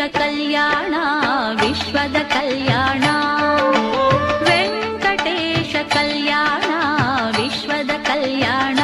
ಕಲ್ಯಾಣ ವಿಶ್ವದ ಕಲ್ಯಾಣ ವೆಂಕಟೇಶ ಕಲ್ಯಾಣ ವಿಶ್ವದ ಕಲ್ಯಾಣ.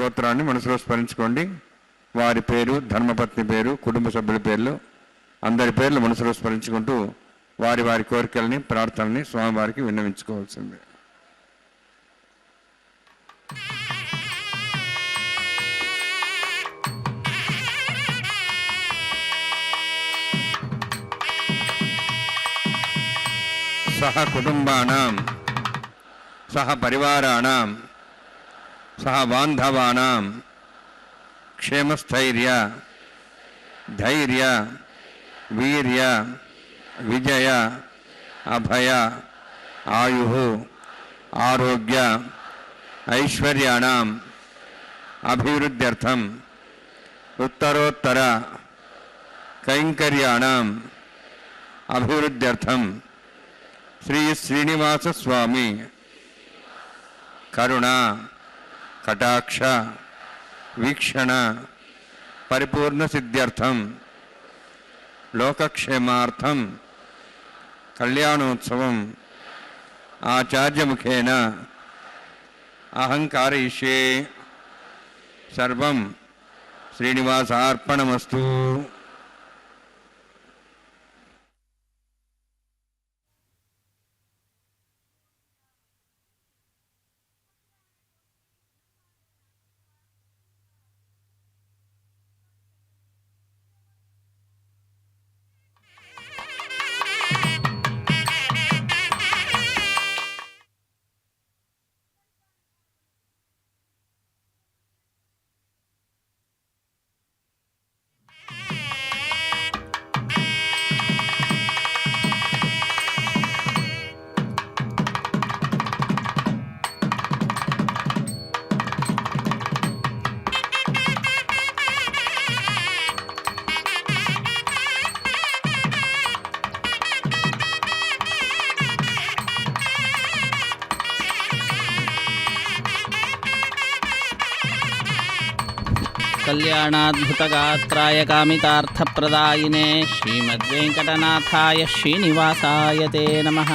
గోత్రాన్ని మనసులో స్మరించుకోండి. వారి పేరు, ధర్మపత్ని పేరు, కుటుంబ సభ్యుల పేర్లు, అందరి పేర్లు మనసులో స్మరించుకుంటూ వారి వారి కోరికల్ని, ప్రార్థనల్ని స్వామివారికి విన్నవించుకోవాల్సిందే. సహ కుటుంబానాం సహ పరివారాణాం సహ బాంధవానాం క్షేమస్థైర్య ధైర్య వీర్య విజయ అభయ ఆయు ఆరోగ్య ఐశ్వర్యాణం అభివృద్ధ్యర్థం ఉత్తరోత్తర కైంకర్యాణం అభివృద్ధ్యర్థం శ్రీ శ్రీనివాస స్వామి కరుణ కటాక్ష వీక్షణ పరిపూర్ణ సిద్ధ్యర్థం లోకక్షేమార్థం కళ్యాణోత్సవం ఆచార్యముఖేన అహంకారయిష్యే. సర్వం శ్రీనివాసార్పణమస్తు. కళ్యాణాద్భుతగాత్రాయ కామితార్థప్రదాయినే శ్రీమద్వేంకటనాథాయ శ్రీనివాసాయ తే ನಮಃ.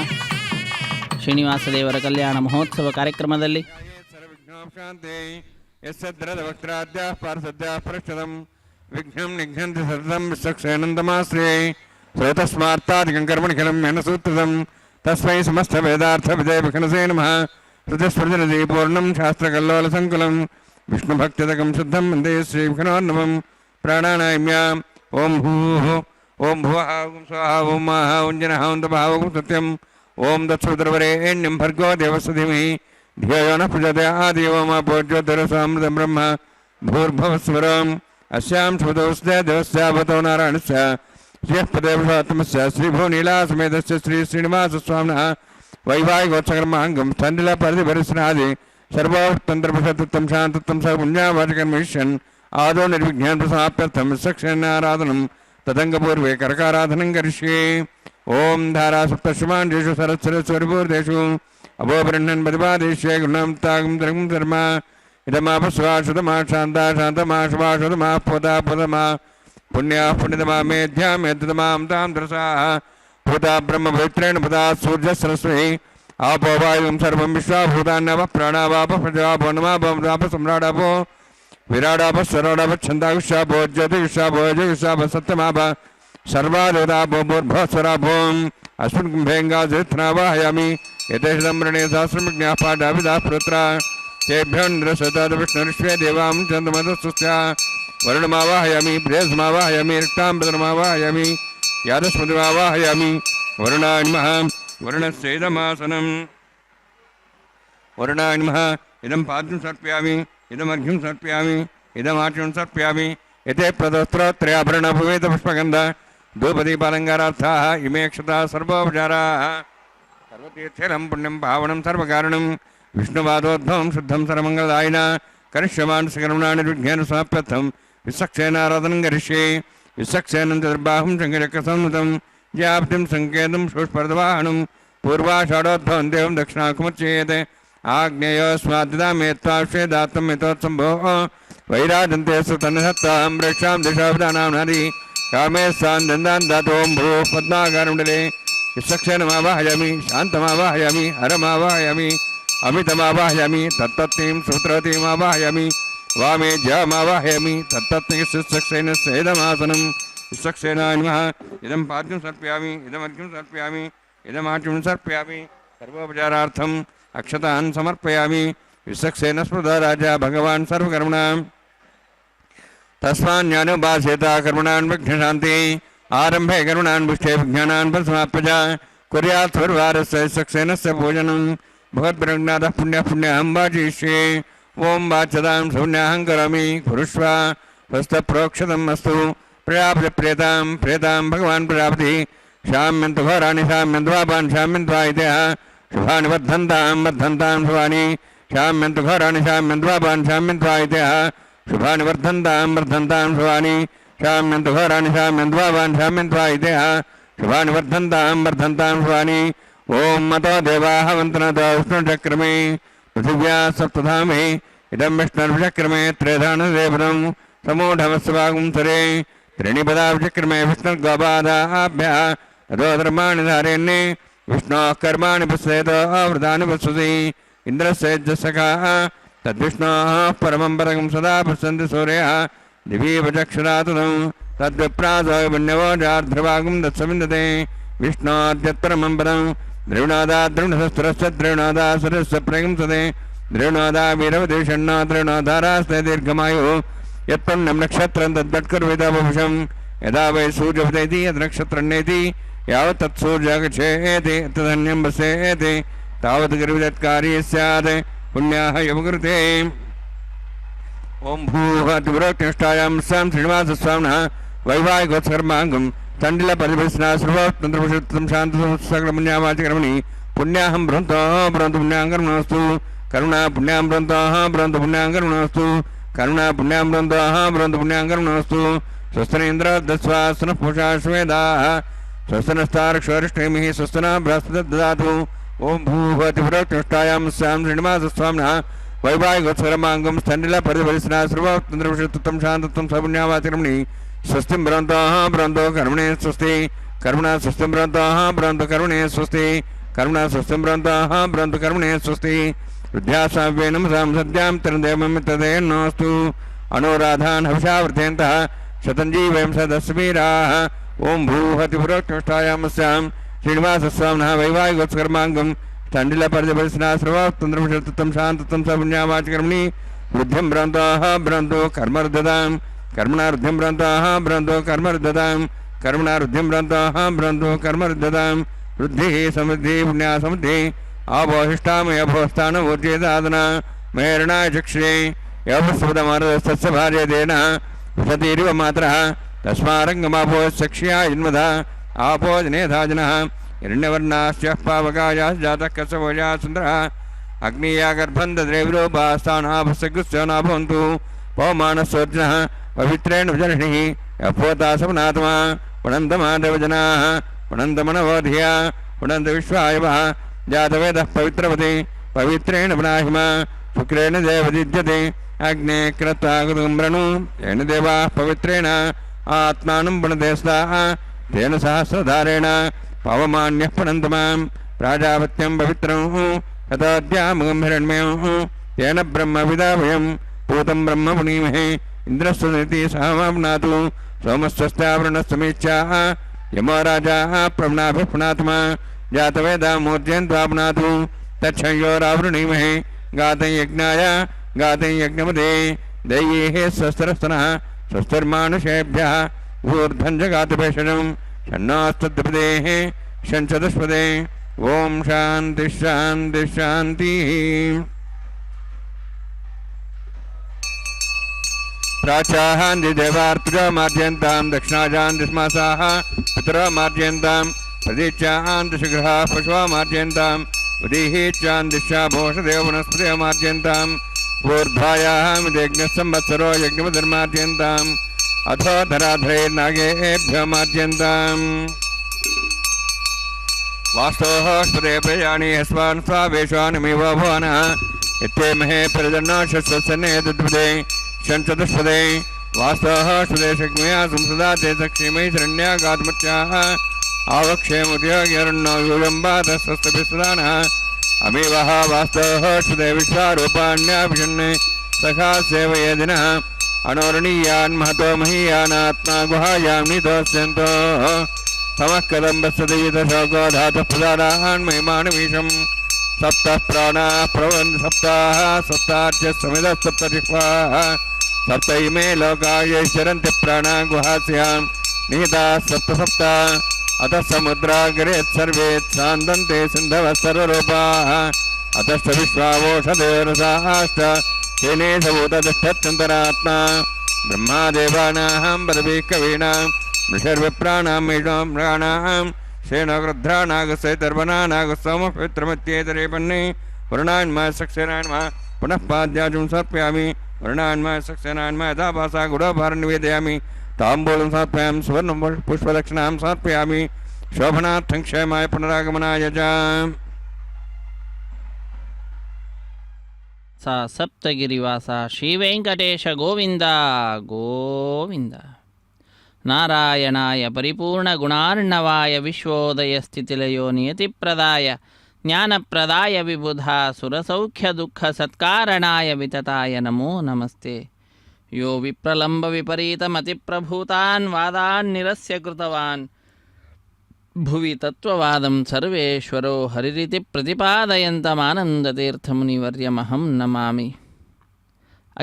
ಶ್ರೀನಿವಾಸದೇವರ ಕಲ್ಯಾಣ ಮಹೋತ್ಸವ ಕಾರ್ಯಕ್ರಮದಲ್ಲಿ ವಿಘ್ನಂ ನಿಘ್ನಂತಿ ಸತತಂ ವಿಸಕ್ಷೇನಂದಮಾಶ್ರಯೇ ಶ್ರೋತಸ್ಮಾರ್ತಾದಿಕಂ ಕರ್ಮಣಿಖಿಲಂ ಯೇನ ಸೂತ್ರದಂ ತಸ್ಮೈ ಸಮಸ್ತ ವೇದಾರ್ಥ ವಿಜಯ ವಿಘ್ನಸೇ ನಮಃ. ಹೃದಯಸ್ಪೃಜನದಿ ಪೂರ್ಣಂ ಶಾಸ್ತ್ರಕಲ್ಲೋಲ ಸಂಕುಲಂ ವಿಷ್ಣುಭಕ್ತಿದಕಂ ಶುದ್ಧಂ ವಂದೇ ಶ್ರೀವಿಘ್ನೋರ್ನವಂ. ಪ್ರಾಣಾನಾಮ್ಯ ಓಂ ಭೂಃ ಓಂ ಭುವಃ ಓಂ ಸ್ವಃ ಓಂ ಮಹಃ ಓಂ ಜನಃ ಓಂ ತಪಃ ಓಂ ಸತ್ಯಂ ಓಂ ದತ್ಸೋದರವರೇಣ್ಯಂ ಭರ್ಗೋ ದೇವಸ್ಯ ಧೀಮಹಿ ಧಿಯೋ ಯೋ ನಃ ಪ್ರಚೋದಯಾತ್. ದೇವೋ ಮಾ ಭೋಜ್ಯೋತಿರಸಾಮೃತಂ ಬ್ರಹ್ಮ ಭೂರ್ಭುವಸ್ವರಂ ಅಸ್ಯಾಂ ಶುಭದೋಸ್ಯ ದೇವಸ್ಯಾವತೋ ನಾರಾಯಣಸ್ಯ ಶ್ರೀಪದೇವತಮಸ್ಯ ಶ್ರೀಭುವನೀಲಾಸಮೇತಸ್ಯ ಶ್ರೀ ಶ್ರೀನಿವಾಸಸ್ವಾಮಿನಃ ವೈವಾಹಿಕೋತ್ಸಕರ್ಮಾಂಗಂ ಸ್ಥಂಡಿಲ ಪರಿಧಿಭರಿಸ್ನಾದಿ ಸರ್ವೋತ್ತಂತ್ರಪುಷತತ್ವಂ ಶಾಂತತ್ವಂ ಸ ಪುಣ್ಯಾವಾಚಕರ್ಮಿಷ್ಯನ್ ಆದೋ ನಿರ್ವಿಜ್ಞಾನ ಪ್ರಸಮಾಪ್ಯರ್ಥಂ ವಿಸಕ್ಷೇನಾರಾಧನಂ ತದಂಗಪೂರ್ವೇ ಕರಕಾರಾಧನಂ ಕರಿಷ್ಯೇ. ಓಂ ಧಾರಾ ಸಪ್ತಶುಮಾಂಡೇಷು ಸರಸ್ವರಿಪೂರ್ದೇಷು ಅಭೋಬ್ರಹ್ಮನ್ ಪ್ರತಿಪಾದೇಶ್ಯೇ ಗುಣಂ ತಾಗಂ ತ್ರಗಂ ಧರ್ಮ ಇದಮಾಪಸ್ವಾ ಶುತಮಾ ಶಾಂತ ಶಾಂತಮಾ ಶುಭಾ ಶುತಮಾ ಪುತಾ ಪುತಮಾ ಪುಣ್ಯಾ ಪುಣ್ಯತಮಾ ಮೇಧ್ಯಾ ಮೇಧ್ಯತಮಾಂ ತಾಂ ದ್ರಸಾಃ ಭೂತಾ ಬ್ರಹ್ಮ ಪವಿತ್ರೇಣ ಪುತಾ ಸೂರ್ಯ ಸರಸ್ವತಿ आपो वायुं सर्वं विश्वाभूतान्यव प्राणावाप प्रजापो नमाप सम्राडापो विराडाप स्वराडाप छन्दायुष्यापो ज्योतियुष्यापो जयुष्याप सत्यमाप सर्वादेवतापो भूर्भुवस्वरापो अस्मिन् कुम्भेङ्गाजयथनावाहयामि यथेषदम्रणे सहस्रमज्ञाः पाठाविदाः पुत्रा तेभ्योन्द्रसतद विष्णुर्विश्वे देवां चन्द्रमदस्तुस्या वरुणमावाहयामि प्रेयसमावाहयामि रक्ताम्बरमावाहयामि यादस्मतिमावाहयामि वरुणाय नमः. वरुणस्येदमासनं वरुणाय नमः. इदं पाद्यं सर्पयामि इदमर्घ्यं सर्पयामि इदमाच्यं सर्पयामि यते प्रदस्त्रोत्रयाभरणभुवेदपुष्पगन्ध धूपदीपालङ्कारार्थाः इमे क्षताः सर्वोपचाराः सर्वतीर्थेलं पुण्यं पावनं सर्वकारणं विष्णुवादोद्भवं शुद्धं सर्वमङ्गलदायिना करिष्यमान् सकरुणानि निर्विघ्नेन समाप्यर्थं विसक्षेनाराधनं करिष्ये. विसक्षेनं चतुर्बाहुं शङ्खचक्रसंयुतं ज्याप्तिं संकेतं शुष्पर्दवाहनं पूर्वाषाढोद्भवं देवं दक्षिणाकुमुच्येते. आग्नेयोस्माद्दामेत्वाश्वेदात्तं यतोत्सम्भोः वैराजन्ते सुतन्नसत्तां प्रेक्षां दिशाभिधानां नदी कामे स्थान् दन्दान् दातों भूः पद्माकारमण्डले. विसक्षेनमावाहयामि शान्तमावाहयामि हरमावाहयामि अमितमावाहयामि तत्तत्तीं सूत्रवतीमावाहयामि वामे ज्यामावाहयामि तत्तत्सक्सेन सेदमासनं विसक्सेनाय नमः इदं पाद्यं सर्पयामि इदमर्घ्यं सर्पयामि इदमाट्यं सर्पयामि सर्वोपचारार्थम् अक्षतान् समर्पयामि विसक्सेन स्मृता राजा भगवान् सर्वकर्मणां तस्मान्यानुभासेत कर्मणान् विघ्नशान्ति आरम्भे कर्मणान् पुष्टे विज्ञानान् परिसमाप्य कुर्यात् सर्ववारस्य सक्सेनस्य भोजनं भगवद्ब्रह्मनाथः पुण्यं वाचयिष्ये ओं वाचतां शून्याहं करोमि कुरुष्व हस्तप्रोक्षतम् अस्तु प्रजापतिप्रेतां प्रेतां भगवान् प्रजापति शाम्यन्तु घोराणि शाम्यन्तु पापान् शाम्यन्त्वा इत्यः शुभानि वर्धन्तां शुभानि शाम्यन्तु घोराणि शाम्यन्तु पापान् शाम्यन्त्वा इत्यः शुभानि वर्धन्तां शुभानि शाम्यन्तु घोराणि शाम्यन्तु पापान् शाम्यन्त्वा इत्यः शुभानि वर्धन्तां शुभानि ओं मतो देवाः वन्तनतो विष्णुचक्रमे पृथिव्या सप्तधामे इदं विष्णुर्विचक्रमे त्रेधानदेवनं समूढमस्वागुंसरे त्रीणिपदाविचक्रमे विष्णुर्गोपादाभ्यः ततो धर्माणि धारयन्ने विष्णोः कर्माणि पश्येत आवृतानि पश्यति इन्द्रस्य यज्ञसखाः तद्विष्णोः परमं पदकं सदा पश्यन्ति सूर्यः दिवीपचक्षुरातुलं तद्विप्रासोऽन्यवोजार्ध्रभागं दत्सविन्दते विष्णोऽद्यत्परमं पदं द्रविणोदाद्रविणसहस्रस्य द्रविणोदासुरस्य प्रगंसते द्रविणोदा वीरवदेशन्नो द्रविणोदारास्ते दीर्घमायुः यत्पुण्यं नक्षत्रं तद्वट्कुर्विदवपुषं यदा वै सूर्यपतति यद्नक्षत्रन्नेति यावत् तत्सूर्यागच्छेति तदन्यं वसेति तावत् गिरिविदत्कारी स्यात् पुण्याः यमकृते ओं भूः सां श्रीनिवासस्वामिनः वैवाहिकोत्सर्माङ्गं तण्डिलपरिभस्नाश्रुवत्तन्त्रपुषुत्तं शान्तसकलपुण्यावाचकर्मणि पुण्याहं बृहन्तो बृहन्तु पुण्याङ्कर्मणोऽस्तु करुणा पुण्यां बृहन्तोः बृहन्तु पुण्याङ्कर्मणोऽस्तु करुणा पुण्यां बृहन्तोः बृहन्तु पुण्याङ्कर्मणोऽस्तु स्वस्तनेन्द्रदस्वासनः पूषा श्वेदाः स्वस्तनस्तारक्षोरिष्ठेमिः स्वस्तनः बृहस्पतिर्ददातु ओं भूभतिपुरोक्तिष्ठायां स्यां श्रीनिवासस्वामिनः वैवाहिकोत्सर्माङ्गं तण्डिलपरिभस्नाश्रुवत्तन्त्रपुषुत्तं शान्तत्वं सपुण्यावाचकर्मणि स्वस्तिं बृहन्तोः बृहन्तो कर्मणे स्वस्ति करुणा स्वस्तिं बृहन्तोः बृहन्तु कर्मणे स्वस्ति करुणा स्वस्तिं बृहन्तोः बृहन्तु कर्मणे स्वस्ति विद्यासाव्ये नमसां सद्यां तिरदेवमित्रदेन्नोऽस्तु अनुराधान् हविषावृतेन्तः शतञ्जीवयं सदस्वीराः ओं भूहतिपुरोक्तिष्ठायां स्यां श्रीनिवासस्वामिनः वैवाहिकोत्सर्माङ्गं तण्डिलपरिभस्नाश्रुवत्तन्त्रपुषुत्तं शान्तत्वं सपुण्यावाचकर्मणि वृद्धिं बृहन्तोः बृहन्तो कर्मर्ददां कर्मणारुद्धिं बृहन्तोः बृहन्तो कर्मर्ददां कर्मणारुद्धिं बृहन्तोः बृहन्तो कर्मर्ददां वृद्धिः समृद्धिः पुण्या समृद्धिः आपोहिष्टामयभोस्थानमूर्जेदादना मेरणाय चक्षुषे यवस्वदमारदस्तस्य भार्यदेन विशतीरिव मात्रः तस्मारङ्गमापोश्चक्ष्या जन्मधा आपो जनेधाजनः हिरण्यवर्णास्य पावकायाः जातः कसवोजा सुन्दरः अग्निया गर्भं दद्रेविरूपास्थानाभस्यगुस्यो न भवन्तु पवमानस्योर्जनः पवित्रेण विजर्षिः यपोता सपनात्मा पुनन्दमादेवजनाः पुनन्दमनवोधिया पुनन्दविश्वायवः जातवेदः पवित्रवति पवित्रेण पुनाहिमा शुक्रेण देवदिद्यते अग्ने कृत्वा कुतुम्ब्रणु तेन देवाः पवित्रेण आत्मानं पुनते स्ताः तेन सहस्रधारेण पवमान्यः पुनन्तमां प्राजापत्यं पवित्रं ततोऽद्यामुगं हिरण्मयं तेन ब्रह्मविदावयं पूतं ब्रह्म पुनीमहे इन्द्रस्वनिति सहमाप्नातु सोमस्वस्तावृणस्तमीच्छाः यमो राजाः प्रवणाभिः पुनात्मा जातवेदा मूर्जयन्त्वाप्नातु तच्छयोरावृणीमहे गातं यज्ञाय गातं यज्ञमदे दैयेः स्वस्तिरस्तनः स्वस्तिर्मानुषेभ्यः ऊर्ध्वं जगातभेषजं षण्णास्तद्विपदेः षण्चतुष्पदे ओं शान्तिः शान्तिः शान्तिः प्राचाहान्दिदेवार्पितमार्जयन्तां दक्षिणाजान्दिस्मासाः पितरमार्जयन्तां प्रदीच्यान्दिशगृहाः पशुमार्जयन्तां उदीहीच्यान्दिश्चा भोषदेव वनस्पतिमार्जयन्ताम् ऊर्ध्वायाः मिदेज्ञसंवत्सरो यज्ञमधर्मार्जयन्ताम् अथो धराधरे नागेभ्यो मार्जयन्ताम् वास्तोः स्पदे प्रयाणि हस्वान् स्वावेशानिमिव भुवनः इत्येमहे प्रजन्नाशस्वसन्ने तद्वदे षण्चतुष्पदे वास्तोः स्पदे शक्मया संसदाते सक्षीमयि शरण्यागात्मत्याः आवक्षेमुद्योग्यरण्यो यूयम्बाधस्वस्तभिस्वदानः अमीवः वास्तोः स्पदे विश्वारूपाण्याभिषन्ने सखा सेवये दिनः अणोरणीयान् महतो महीयानात्मा गुहायां नितोऽस्यन्तो समः कदम्बस्सदयित शोको धातुः प्रदानान् महिमानमीशम् सप्तः प्राणाः प्रवन्ति सप्ताः सप्तार्च्य समिदः सप्तजिह्वाः सप्त इमे लोकाः यैश्चरन्ति प्राणाः गुहास्यां निहिताः सप्त सप्त अतः समुद्राग्रेत् सर्वेत् सान्दन्ते सिन्धवः सर्वरूपाः अतश्च विश्वावोषधयोरसाश्च तेने सबूततिष्ठत्यन्तरात्मा ब्रह्मादेवानां पदवीः कवीनां ऋषिर्विप्राणां मेषाणां श्रेणोग्रध्रानागस्यैतर्वनानागस्सोमपित्रमत्येतरेपन्ने वरुणान्मः सक्सेनान्मः पुनः पाद्याजुं समर्पयामि वरुणान्मः सक्सेनान्मः यथाभासा गुडोभारं निवेदयामि ताम्बूलं समर्पयामि सुवर्णं पुष्पदक्षिणां समर्पयामि शोभनार्थं क्षेमाय पुनरागमनाय च ಸ ಸಪ್ತಗಿರಿವಾಸ ಶ್ರೀವೆಂಕಟೇಶ ಗೋವಿಂದ ಗೋವಿಂದ. ನಾರಾಯಣಾಯ ಪರಿಪೂರ್ಣ ಗುಣಾರ್ಣವಾಯ ವಿಶ್ವೋದಯ ಸ್ಥಿತಿಲಯೋ ನಿಯತಿಪ್ರದಾಯ ಜ್ಞಾನಪ್ರದಾಯ ವಿಬುಧ ಸುರಸೌಖ್ಯ ದುಃಖ ಸತ್ಕಾರಣಾಯ ವಿತತಾಯ ನಮೋ ನಮಸ್ತೆ. ಯೋ ವಿಪ್ರಲಂಬ ವಿಪರೀತಮತಿಪ್ರಭೂತಾನ್ ವಾದಾನ್ ನಿರಸ್ಯ ಕೃತವಾನ್ ಭುವಿ ತತ್ವವಾದಂ ಸರ್ವೇಶ್ವರೋ ಹರಿರಿತಿ ಪ್ರತಿಪಾದಯಂತಮಾನಂದತೀರ್ಥಮುನಿವರ್ಯಮಹಂ ನಮಾಮಿ.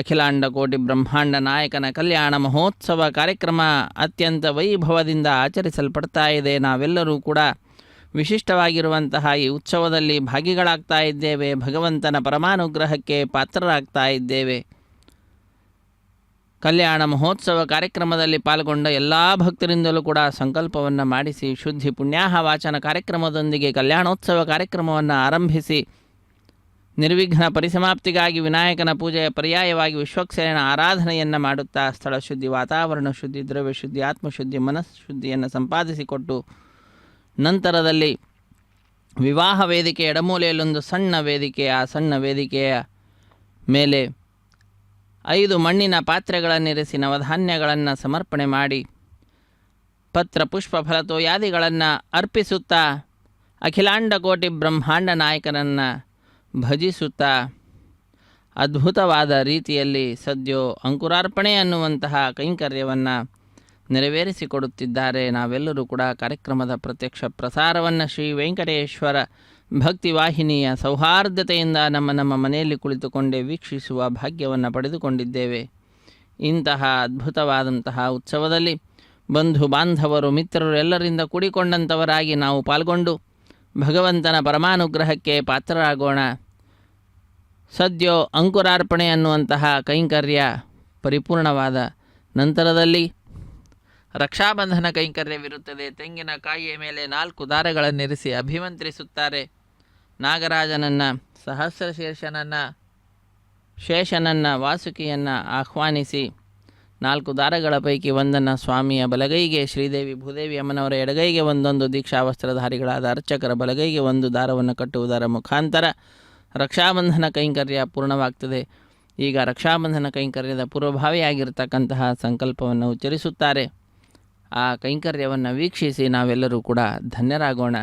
ಅಖಿಲಾಂಡಕೋಟಿ ಬ್ರಹ್ಮಾಂಡ ನಾಯಕನ ಕಲ್ಯಾಣ ಮಹೋತ್ಸವ ಕಾರ್ಯಕ್ರಮ ಅತ್ಯಂತ ವೈಭವದಿಂದ ಆಚರಿಸಲ್ಪಡ್ತಾ ಇದೆ. ನಾವೆಲ್ಲರೂ ಕೂಡ ವಿಶಿಷ್ಟವಾಗಿರುವಂತಹ ಈ ಉತ್ಸವದಲ್ಲಿ ಭಾಗಿಗಳಾಗ್ತಾ ಇದ್ದೇವೆ. ಭಗವಂತನ ಪರಮಾನುಗ್ರಹಕ್ಕೆ ಪಾತ್ರರಾಗ್ತಾ ಇದ್ದೇವೆ. ಕಲ್ಯಾಣ ಮಹೋತ್ಸವ ಕಾರ್ಯಕ್ರಮದಲ್ಲಿ ಪಾಲ್ಗೊಂಡ ಎಲ್ಲ ಭಕ್ತರಿಂದಲೂ ಕೂಡ ಸಂಕಲ್ಪವನ್ನು ಮಾಡಿಸಿ ಶುದ್ಧಿ ಪುಣ್ಯಾಹ ವಾಚನ ಕಾರ್ಯಕ್ರಮದೊಂದಿಗೆ ಕಲ್ಯಾಣೋತ್ಸವ ಕಾರ್ಯಕ್ರಮವನ್ನು ಆರಂಭಿಸಿ ನಿರ್ವಿಘ್ನ ಪರಿಸಮಾಪ್ತಿಗಾಗಿ ವಿನಾಯಕನ ಪೂಜೆಯ ಪರ್ಯಾಯವಾಗಿ ವಿಶ್ವಕ್ಸೇನ ಆರಾಧನೆಯನ್ನು ಮಾಡುತ್ತಾ ಸ್ಥಳ ಶುದ್ಧಿ, ವಾತಾವರಣ ಶುದ್ಧಿ, ದ್ರವ್ಯ ಶುದ್ಧಿ, ಆತ್ಮಶುದ್ಧಿ, ಮನಃಶುದ್ಧಿಯನ್ನು ಸಂಪಾದಿಸಿಕೊಟ್ಟು ನಂತರದಲ್ಲಿ ವಿವಾಹ ವೇದಿಕೆ ಎಡಮೂಲೆಯಲ್ಲೊಂದು ಸಣ್ಣ ವೇದಿಕೆ, ಆ ಸಣ್ಣ ವೇದಿಕೆಯ ಮೇಲೆ 5 ಮಣ್ಣಿನ ಪಾತ್ರೆಗಳನ್ನಿರಿಸಿ ನವಧಾನ್ಯಗಳನ್ನು ಸಮರ್ಪಣೆ ಮಾಡಿ ಪತ್ರ ಪುಷ್ಪ ಫಲತೋಯಾದಿಗಳನ್ನು ಅರ್ಪಿಸುತ್ತಾ ಅಖಿಲಾಂಡಕೋಟಿ ಬ್ರಹ್ಮಾಂಡ ನಾಯಕನನ್ನು ಭಜಿಸುತ್ತಾ ಅದ್ಭುತವಾದ ರೀತಿಯಲ್ಲಿ ಸದ್ಯೋ ಅಂಕುರಾರ್ಪಣೆ ಅನ್ನುವಂತಹ ಕೈಂಕರ್ಯವನ್ನು ನೆರವೇರಿಸಿಕೊಡುತ್ತಿದ್ದಾರೆ. ನಾವೆಲ್ಲರೂ ಕೂಡ ಕಾರ್ಯಕ್ರಮದ ಪ್ರತ್ಯಕ್ಷ ಪ್ರಸಾರವನ್ನು ಶ್ರೀ ವೆಂಕಟೇಶ್ವರ ಭಕ್ತಿವಾಹಿನಿಯ ಸೌಹಾರ್ದತೆಯಿಂದ ನಮ್ಮ ಮನೆಯಲ್ಲಿ ಕುಳಿತುಕೊಂಡೇ ವೀಕ್ಷಿಸುವ ಭಾಗ್ಯವನ್ನು ಪಡೆದುಕೊಂಡಿದ್ದೇವೆ. ಇಂತಹ ಅದ್ಭುತವಾದಂತಹ ಉತ್ಸವದಲ್ಲಿ ಬಂಧು ಬಾಂಧವರು ಮಿತ್ರರು ಎಲ್ಲರಿಂದ ಕೂಡಿಕೊಂಡಂಥವರಾಗಿ ನಾವು ಪಾಲ್ಗೊಂಡು ಭಗವಂತನ ಪರಮಾನುಗ್ರಹಕ್ಕೆ ಪಾತ್ರರಾಗೋಣ. ಸದ್ಯೋ ಅಂಕುರಾರ್ಪಣೆ ಅನ್ನುವಂತಹ ಕೈಂಕರ್ಯ ಪರಿಪೂರ್ಣವಾದ ನಂತರದಲ್ಲಿ ರಕ್ಷಾಬಂಧನ ಕೈಂಕರ್ಯವಿರುತ್ತದೆ. ತೆಂಗಿನಕಾಯಿಯ ಮೇಲೆ 4 ದಾರಗಳನ್ನಿರಿಸಿ ಅಭಿಮಂತ್ರಿಸುತ್ತಾರೆ. ನಾಗರಾಜನನ್ನು, ಸಹಸ್ರಶೀರ್ಷನನ್ನು, ಶೇಷನನ್ನು, ವಾಸುಕಿಯನ್ನು ಆಹ್ವಾನಿಸಿ 4 ದಾರಗಳ ಪೈಕಿ ಒಂದನ್ನು ಸ್ವಾಮಿಯ ಬಲಗೈಗೆ, ಶ್ರೀದೇವಿ ಭೂದೇವಿ ಅಮ್ಮನವರ ಎಡಗೈಗೆ ಒಂದೊಂದು ದೀಕ್ಷಾವಸ್ತ್ರಧಾರಿಗಳಾದ ಅರ್ಚಕರ ಬಲಗೈಗೆ ಒಂದು ದಾರವನ್ನು ಕಟ್ಟುವುದರ ಮುಖಾಂತರ ರಕ್ಷಾಬಂಧನ ಕೈಂಕರ್ಯ ಪೂರ್ಣವಾಗ್ತದೆ. ಈಗ ರಕ್ಷಾಬಂಧನ ಕೈಂಕರ್ಯದ ಪೂರ್ವಭಾವಿಯಾಗಿರ್ತಕ್ಕಂತಹ ಸಂಕಲ್ಪವನ್ನು ಉಚ್ಚರಿಸುತ್ತಾರೆ. ಆ ಕೈಂಕರ್ಯವನ್ನು ವೀಕ್ಷಿಸಿ ನಾವೆಲ್ಲರೂ ಕೂಡ ಧನ್ಯರಾಗೋಣ.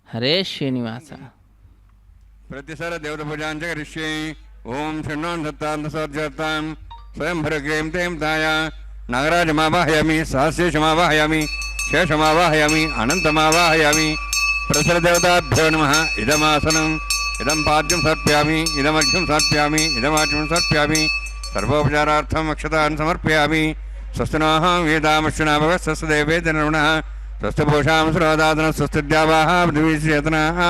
ಹರೇ ಶ್ರೀನಿವಾಸ. ಪ್ರತಿಸರ ದೇವರ ಪೂಜಾಂಚ ಕರಿಷ್ಯೆ. ಓಂ ಶಣ್ಣೋನ್ ಸತ್ತಾಂ ಸ್ವಯಂ ಭರಗ್ರೇಂ ತೇಂ ತಾಯ ನಾಗರಾಜಮಾವಾಹಯಾಮಿ, ಸಹಸ್ರೇಶಮಾವಾಹಯಾಮಿ, ಶೇಷಮಾವಾಹಯಾಮಿ, ಅನಂತಮಾವಾಹಯಾಮಿ. ಪ್ರಸರ ದೇವತಾಭ್ಯೋ ನಮಃ. ಇದಮಾಸನಂ ಇದಂ ಪಾದ್ಯಂ ಸಮರ್ಪಯಾಮಿ, ಇದಮರ್ಘ್ಯಂ ಸಮರ್ಪಯಾಮಿ, ಇದಮಾಚ್ಯಂ ಸಮರ್ಪಯಾಮಿ. ಸರ್ವೋಪಚಾರಾರ್ಥಂ ಅಕ್ಷತಾನ್ ಸಮರ್ಪಯಾಮಿ. ಸ್ವಸ್ತಿನೋಃ ವೇದಾಮಶ್ವಿನಾ ಭವ ಸ್ವಸ್ತಿ ದೇವೇಂದ್ರನಃ ಸ್ವಸ್ತಿ ಪೂಷಾಂ ಸುರೋದಾದನ ಸ್ವಸ್ತಿ ದ್ಯಾವಾಃ ಪೃಥ್ವೀಶ್ಚೇತನಃ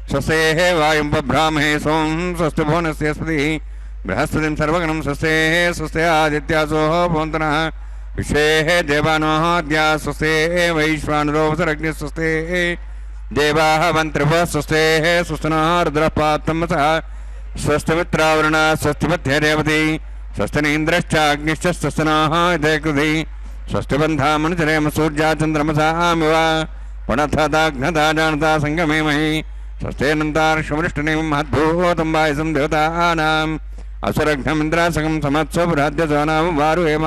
ಸ್ವಸ್तेः वायुं बभ्रामहे सोम स्वस्ति भुवनस्य स्पतिः बृहस्पतिं सर्वगणं स्वस्तेः स्वस्ते आदित्यासोः भवन्तनः विश्वेः देवानोः अद्या स्वस्तेः वैश्वानरोऽवसरग्निः स्वस्तेः देवाः मन्त्रिभः स्वस्तेः स्वस्तिनः रुद्रः पात्तमसः स्वस्तिमित्रावरुणः स्वस्तिमध्य रेवती स्वस्तिनीन्द्रश्चाग्निश्च स्वस्तिनः इदयकृति स्वस्तिबन्धा मनुजरेम सूर्या चन्द्रमसामिव पुनथदाघ्नता जानता सङ्गमे महि स्वस्तेनन्तार्षवृष्टिनिं महद्भूतं वायुसं देवतानाम् असुरघ्नमिन्द्रासकं समत्स्वबृहद्यसोनां वारुहेम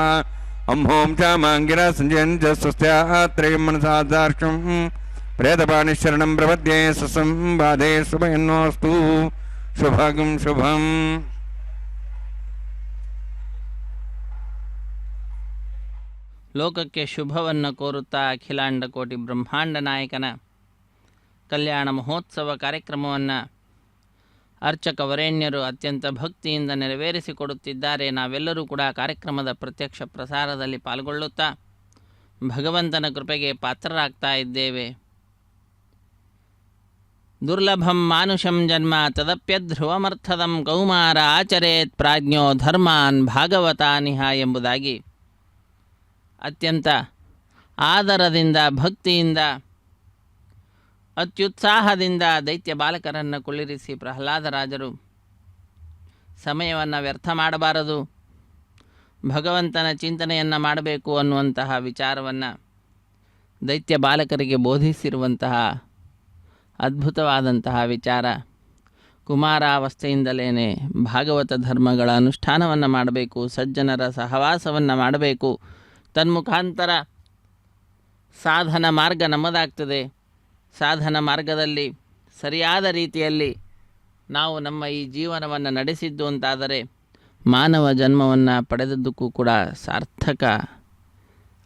अंहों च माङ्गिरा सञ्जयन् च स्वस्त्यात्रयं मनसादार्षं प्रेतपाणिशरणं प्रपद्ये स्वसंवादे शुभयन्नोऽस्तु शुभगं शुभम् ಲೋಕಕ್ಕೆ ಶುಭವನ್ನು ಕೋರುತ್ತಾ ಅಖಿಲಾಂಡ ಕೋಟಿ ಬ್ರಹ್ಮಾಂಡ ನಾಯಕನ ಕಲ್ಯಾಣ ಮಹೋತ್ಸವ ಕಾರ್ಯಕ್ರಮವನ್ನು ಅರ್ಚಕ ವರೇಣ್ಯರು ಅತ್ಯಂತ ಭಕ್ತಿಯಿಂದ ನೆರವೇರಿಸಿಕೊಡುತ್ತಿದ್ದಾರೆ. ನಾವೆಲ್ಲರೂ ಕೂಡ ಕಾರ್ಯಕ್ರಮದ ಪ್ರತ್ಯಕ್ಷ ಪ್ರಸಾರದಲ್ಲಿ ಪಾಲ್ಗೊಳ್ಳುತ್ತಾ ಭಗವಂತನ ಕೃಪೆಗೆ ಪಾತ್ರರಾಗ್ತಾ ಇದ್ದೇವೆ. ದುರ್ಲಭಂ ಮಾನುಷಂ ಜನ್ಮ ತದಪ್ಯಧ್ರುವಮರ್ಥದಂ ಕೌಮಾರ ಆಚರೇತ್ ಪ್ರಾಜ್ಞೋ ಧರ್ಮಾನ್ ಭಾಗವತಾನಿಹ ಎಂಬುದಾಗಿ ಅತ್ಯಂತ ಆದರದಿಂದ ಭಕ್ತಿಯಿಂದ ಅತ್ಯುತ್ಸಾಹದಿಂದ ದೈತ್ಯ ಬಾಲಕರನ್ನು ಕುಳ್ಳಿರಿಸಿ ಪ್ರಹ್ಲಾದರಾಜರು ಸಮಯವನ್ನು ವ್ಯರ್ಥ ಮಾಡಬಾರದು, ಭಗವಂತನ ಚಿಂತನೆಯನ್ನು ಮಾಡಬೇಕು ಅನ್ನುವಂತಹ ವಿಚಾರವನ್ನು ದೈತ್ಯ ಬಾಲಕರಿಗೆ ಬೋಧಿಸಿರುವಂತಹ ಅದ್ಭುತವಾದಂತಹ ವಿಚಾರ. ಕುಮಾರಾವಸ್ಥೆಯಿಂದಲೇ ಭಾಗವತ ಧರ್ಮಗಳ ಅನುಷ್ಠಾನವನ್ನು ಮಾಡಬೇಕು, ಸಜ್ಜನರ ಸಹವಾಸವನ್ನು ಮಾಡಬೇಕು, ತನ್ಮುಖಾಂತರ ಸಾಧನ ಮಾರ್ಗ ನಮ್ಮದಾಗ್ತದೆ. ಸಾಧನ ಮಾರ್ಗದಲ್ಲಿ ಸರಿಯಾದ ರೀತಿಯಲ್ಲಿ ನಾವು ನಮ್ಮ ಈ ಜೀವನವನ್ನು ನಡೆಸಿದ್ದು ಅಂತಾದರೆ ಮಾನವ ಜನ್ಮವನ್ನು ಪಡೆದದ್ದಕ್ಕೂ ಕೂಡ ಸಾರ್ಥಕ.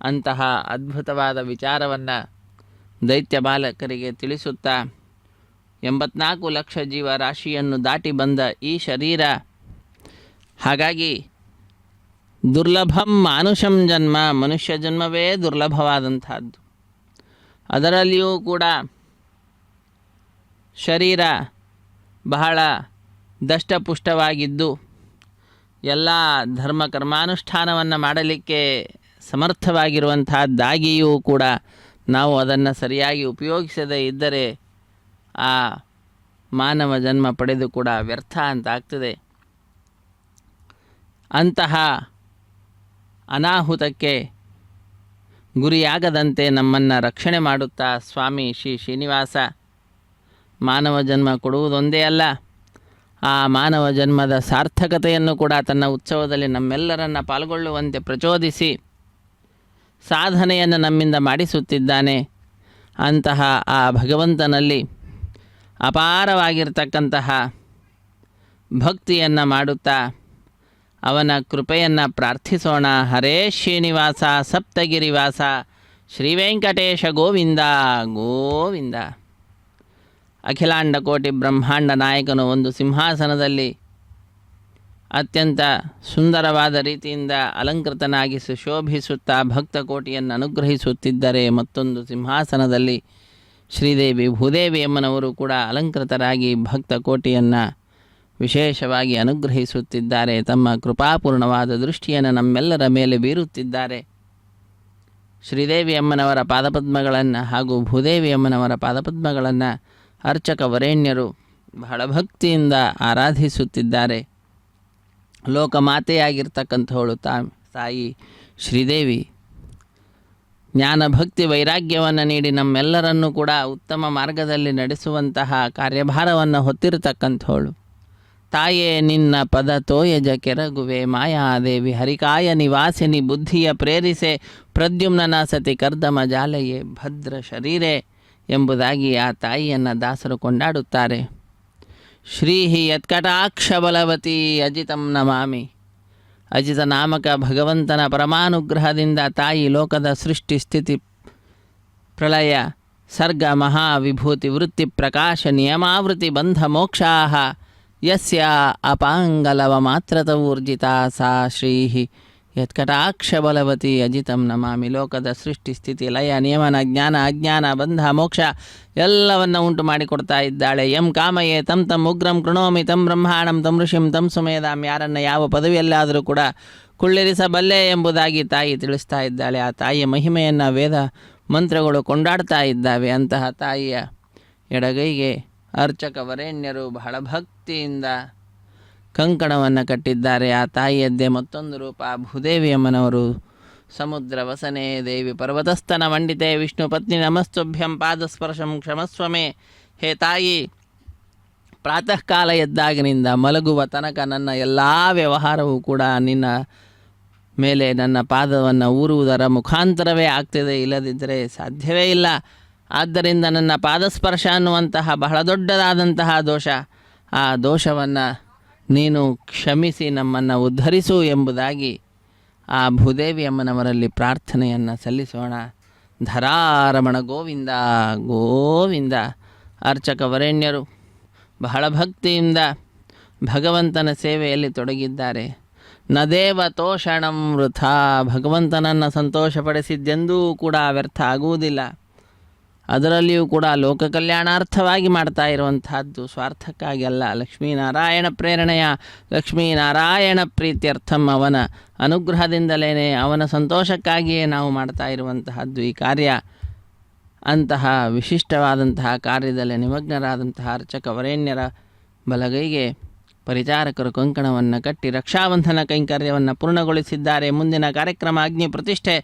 ಅಂತಹ ಅದ್ಭುತವಾದ ವಿಚಾರವನ್ನು ದೈತ್ಯ ಬಾಲಕರಿಗೆ ತಿಳಿಸುತ್ತಾ 84 ಲಕ್ಷ ಜೀವರಾಶಿಯನ್ನು ದಾಟಿ ಬಂದ ಈ ಶರೀರ, ಹಾಗಾಗಿ ದುರ್ಲಭಂ ಮಾನುಷಂ ಜನ್ಮ, ಮನುಷ್ಯ ಜನ್ಮವೇ ದುರ್ಲಭವಾದಂಥದ್ದು. ಅದರಲ್ಲಿಯೂ ಕೂಡ ಶರೀರ ಬಹಳ ದಷ್ಟಪುಷ್ಟವಾಗಿದ್ದು ಎಲ್ಲ ಧರ್ಮ ಕರ್ಮಾನುಷ್ಠಾನವನ್ನು ಮಾಡಲಿಕ್ಕೆ ಸಮರ್ಥವಾಗಿರುವಂತಹದ್ದಾಗಿಯೂ ಕೂಡ ನಾವು ಅದನ್ನು ಸರಿಯಾಗಿ ಉಪಯೋಗಿಸದೇ ಇದ್ದರೆ ಆ ಮಾನವ ಜನ್ಮ ಪಡೆದು ಕೂಡ ವ್ಯರ್ಥ ಅಂತ ಆಗ್ತದೆ. ಅಂತಹ ಅನಾಹುತಕ್ಕೆ ಗುರಿಯಾಗದಂತೆ ನಮ್ಮನ್ನು ರಕ್ಷಣೆ ಮಾಡುತ್ತಾ ಸ್ವಾಮಿ ಶ್ರೀ ಶ್ರೀನಿವಾಸ ಮಾನವ ಜನ್ಮ ಕೊಡುವುದೊಂದೇ ಅಲ್ಲ, ಆ ಮಾನವ ಜನ್ಮದ ಸಾರ್ಥಕತೆಯನ್ನು ಕೂಡ ತನ್ನ ಉತ್ಸವದಲ್ಲಿ ನಮ್ಮೆಲ್ಲರನ್ನು ಪಾಲ್ಗೊಳ್ಳುವಂತೆ ಪ್ರಚೋದಿಸಿ ಸಾಧನೆಯನ್ನು ನಮ್ಮಿಂದ ಮಾಡಿಸುತ್ತಿದ್ದಾನೆ. ಅಂತಹ ಆ ಭಗವಂತನಲ್ಲಿ ಅಪಾರವಾಗಿರ್ತಕ್ಕಂತಹ ಭಕ್ತಿಯನ್ನು ಮಾಡುತ್ತಾ ಅವನ ಕೃಪೆಯನ್ನು ಪ್ರಾರ್ಥಿಸೋಣ. ಹರೇ ಶ್ರೀನಿವಾಸ ಸಪ್ತಗಿರಿವಾಸ ಶ್ರೀವೆಂಕಟೇಶ ಗೋವಿಂದ ಗೋವಿಂದ. ಅಖಿಲಾಂಡ ಕೋಟಿ ಬ್ರಹ್ಮಾಂಡ ನಾಯಕನು ಒಂದು ಸಿಂಹಾಸನದಲ್ಲಿ ಅತ್ಯಂತ ಸುಂದರವಾದ ರೀತಿಯಿಂದ ಅಲಂಕೃತನಾಗಿ ಸುಶೋಭಿಸುತ್ತಾ ಭಕ್ತ ಕೋಟಿಯನ್ನು ಅನುಗ್ರಹಿಸುತ್ತಿದ್ದರೆ, ಮತ್ತೊಂದು ಸಿಂಹಾಸನದಲ್ಲಿ ಶ್ರೀದೇವಿ ಭೂದೇವಿ ಅಮ್ಮನವರು ಕೂಡ ಅಲಂಕೃತರಾಗಿ ಭಕ್ತ ಕೋಟಿಯನ್ನು ವಿಶೇಷವಾಗಿ ಅನುಗ್ರಹಿಸುತ್ತಿದ್ದಾರೆ. ತಮ್ಮ ಕೃಪಾಪೂರ್ಣವಾದ ದೃಷ್ಟಿಯನ್ನು ನಮ್ಮೆಲ್ಲರ ಮೇಲೆ ಬೀರುತ್ತಿದ್ದಾರೆ. ಶ್ರೀದೇವಿ ಅಮ್ಮನವರ ಪಾದಪದ್ಮಗಳನ್ನು ಹಾಗೂ ಭೂದೇವಿ ಅಮ್ಮನವರ ಪಾದಪದ್ಮಗಳನ್ನು ಅರ್ಚಕ ವರೇಣ್ಯರು ಬಹಳ ಭಕ್ತಿಯಿಂದ ಆರಾಧಿಸುತ್ತಿದ್ದಾರೆ. ಲೋಕಮಾತೆಯಾಗಿರ್ತಕ್ಕಂಥವಳು ತಾಯಿ ಶ್ರೀದೇವಿ ಜ್ಞಾನ ಭಕ್ತಿ ವೈರಾಗ್ಯವನ್ನು ನೀಡಿ ನಮ್ಮೆಲ್ಲರನ್ನೂ ಕೂಡ ಉತ್ತಮ ಮಾರ್ಗದಲ್ಲಿ ನಡೆಸುವಂತಹ ಕಾರ್ಯಭಾರವನ್ನು ಹೊತ್ತಿರತಕ್ಕಂಥವಳು. ತಾಯೇ ನಿನ್ನ ಪದ ತೋಯಜ ಕೆರಗುವೆ ಮಾಯಾದೇವಿ ಹರಿಕಾಯ ನಿವಾಸಿನಿ ಬುದ್ಧಿಯ ಪ್ರೇರಿಸೆ ಪ್ರದ್ಯುಮ್ನ ಸತಿ ಕರ್ದಮ ಜಾಲಯೇ ಭದ್ರ ಶರೀರೆ ಎಂಬುದಾಗಿ ಆ ತಾಯಿಯನ್ನು ದಾಸರು ಕೊಂಡಾಡುತ್ತಾರೆ. ಶ್ರೀಹಿ ಯತ್ಕಟಾಕ್ಷ ಬಲವತಿ ಅಜಿತಂ ನಮಾಮಿ. ಅಜಿತ ನಾಮಕ ಭಗವಂತನ ಪರಮಾನುಗ್ರಹದಿಂದ ತಾಯಿ ಲೋಕದ ಸೃಷ್ಟಿ ಸ್ಥಿತಿ ಪ್ರಳಯ ಸರ್ಗ ಮಹಾವಿಭೂತಿ ವೃತ್ತಿ ಪ್ರಕಾಶ ನಿಯಮಾವೃತಿ ಬಂಧ ಮೋಕ್ಷಾಹ ಯಸ್ಯ ಅಪಾಂಗಲವ ಮಾತ್ರತವೂರ್ಜಿತಾ ಸಾ ಶ್ರೀಹಿ ಯತ್ಕಟಾಕ್ಷ ಬಲವತಿ ಅಜಿತಂ ನಮಾಮಿ. ಲೋಕದ ಸೃಷ್ಟಿ ಸ್ಥಿತಿ ಲಯ ನಿಯಮನ ಜ್ಞಾನ ಅಜ್ಞಾನ ಬಂಧ ಮೋಕ್ಷ ಎಲ್ಲವನ್ನು ಉಂಟು ಮಾಡಿಕೊಡ್ತಾ ಇದ್ದಾಳೆ. ಯಂ ಕಾಮಯೇ ತಂ ತಂ ಉಗ್ರಂ ಕೃಣೋಮಿ ತಂ ಬ್ರಹ್ಮಾಣಂ ತಂ ಋಷಿಂ ತಂ ಸುಮೇಧಾಂ. ಯಾರನ್ನು ಯಾವ ಪದವಿಯಲ್ಲಾದರೂ ಕೂಡ ಕುಳ್ಳಿರಿಸಬಲ್ಲೆ ಎಂಬುದಾಗಿ ತಾಯಿ ತಿಳಿಸ್ತಾ ಇದ್ದಾಳೆ. ಆ ತಾಯಿಯ ಮಹಿಮೆಯನ್ನು ವೇದ ಮಂತ್ರಗಳು ಕೊಂಡಾಡ್ತಾ ಇದ್ದಾವೆ. ಅಂತಹ ತಾಯಿಯ ಎಡಗೈಗೆ ಅರ್ಚಕ ವರೇಣ್ಯರು ಬಹಳ ಭಕ್ತಿಯಿಂದ ಕಂಕಣವನ್ನು ಕಟ್ಟಿದ್ದಾರೆ. ಆ ತಾಯಿಯದ್ದೇ ಮತ್ತೊಂದು ರೂಪ ಭೂದೇವಿ ಅಮ್ಮನವರು. ಸಮುದ್ರ ವಸನೆ ದೇವಿ ಪರ್ವತಸ್ಥನ ಮಂಡಿತೆ ವಿಷ್ಣು ಪತ್ನಿ ನಮಸ್ತುಭ್ಯಂ ಪಾದಸ್ಪರ್ಶಂ ಕ್ಷಮಸ್ವಮೇ. ಹೇ ತಾಯಿ, ಪ್ರಾತಃ ಕಾಲ ಎದ್ದಾಗಿನಿಂದ ಮಲಗುವ ತನಕ ನನ್ನ ಎಲ್ಲ ವ್ಯವಹಾರವೂ ಕೂಡ ನಿನ್ನ ಮೇಲೆ ನನ್ನ ಪಾದವನ್ನು ಊರುವುದರ ಮುಖಾಂತರವೇ ಆಗ್ತದೆ, ಇಲ್ಲದಿದ್ದರೆ ಸಾಧ್ಯವೇ ಇಲ್ಲ. ಆದ್ದರಿಂದ ನನ್ನ ಪಾದಸ್ಪರ್ಶ ಅನ್ನುವಂತಹ ಬಹಳ ದೊಡ್ಡದಾದಂತಹ ದೋಷ, ಆ ದೋಷವನ್ನು ನೀನು ಕ್ಷಮಿಸಿ ನಮ್ಮನ್ನು ಉದ್ಧರಿಸು ಎಂಬುದಾಗಿ ಆ ಭೂದೇವಿ ಅಮ್ಮನವರಲ್ಲಿ ಪ್ರಾರ್ಥನೆಯನ್ನು ಸಲ್ಲಿಸೋಣ. ಧರಾರಮಣ ಗೋವಿಂದ ಗೋವಿಂದ. ಅರ್ಚಕ ವರೇಣ್ಯರು ಬಹಳ ಭಕ್ತಿಯಿಂದ ಭಗವಂತನ ಸೇವೆಯಲ್ಲಿ ತೊಡಗಿದ್ದಾರೆ. ನದೇವ ತೋಷಣಂ ವೃಥ. ಭಗವಂತನನ್ನು ಸಂತೋಷಪಡಿಸಿದ್ದೆಂದೂ ಕೂಡ ವ್ಯರ್ಥ ಆಗುವುದಿಲ್ಲ. ಅದರಲ್ಲಿಯೂ ಕೂಡ ಲೋಕ ಕಲ್ಯಾಣಾರ್ಥವಾಗಿ ಮಾಡ್ತಾ ಇರುವಂತಹದ್ದು, ಸ್ವಾರ್ಥಕ್ಕಾಗಿ ಅಲ್ಲ. ಲಕ್ಷ್ಮೀನಾರಾಯಣ ಪ್ರೇರಣೆಯ, ಲಕ್ಷ್ಮೀನಾರಾಯಣ ಪ್ರೀತ್ಯರ್ಥಂ, ಅವನ ಅನುಗ್ರಹದಿಂದಲೇ, ಅವನ ಸಂತೋಷಕ್ಕಾಗಿಯೇ ನಾವು ಮಾಡ್ತಾ ಇರುವಂತಹದ್ದು ಈ ಕಾರ್ಯ. ಅಂತಹ ವಿಶಿಷ್ಟವಾದಂತಹ ಕಾರ್ಯದಲ್ಲಿ ನಿಮಗ್ನರಾದಂತಹ ಅರ್ಚಕ ವರೇಣ್ಯರ ಬಲಗೈಗೆ ಪರಿಚಾರಕರು ಕಂಕಣವನ್ನು ಕಟ್ಟಿ ರಕ್ಷಾಬಂಧನ ಕೈಂಕರ್ಯವನ್ನು ಪೂರ್ಣಗೊಳಿಸಿದ್ದಾರೆ. ಮುಂದಿನ ಕಾರ್ಯಕ್ರಮ ಅಗ್ನಿ ಪ್ರತಿಷ್ಠೆ.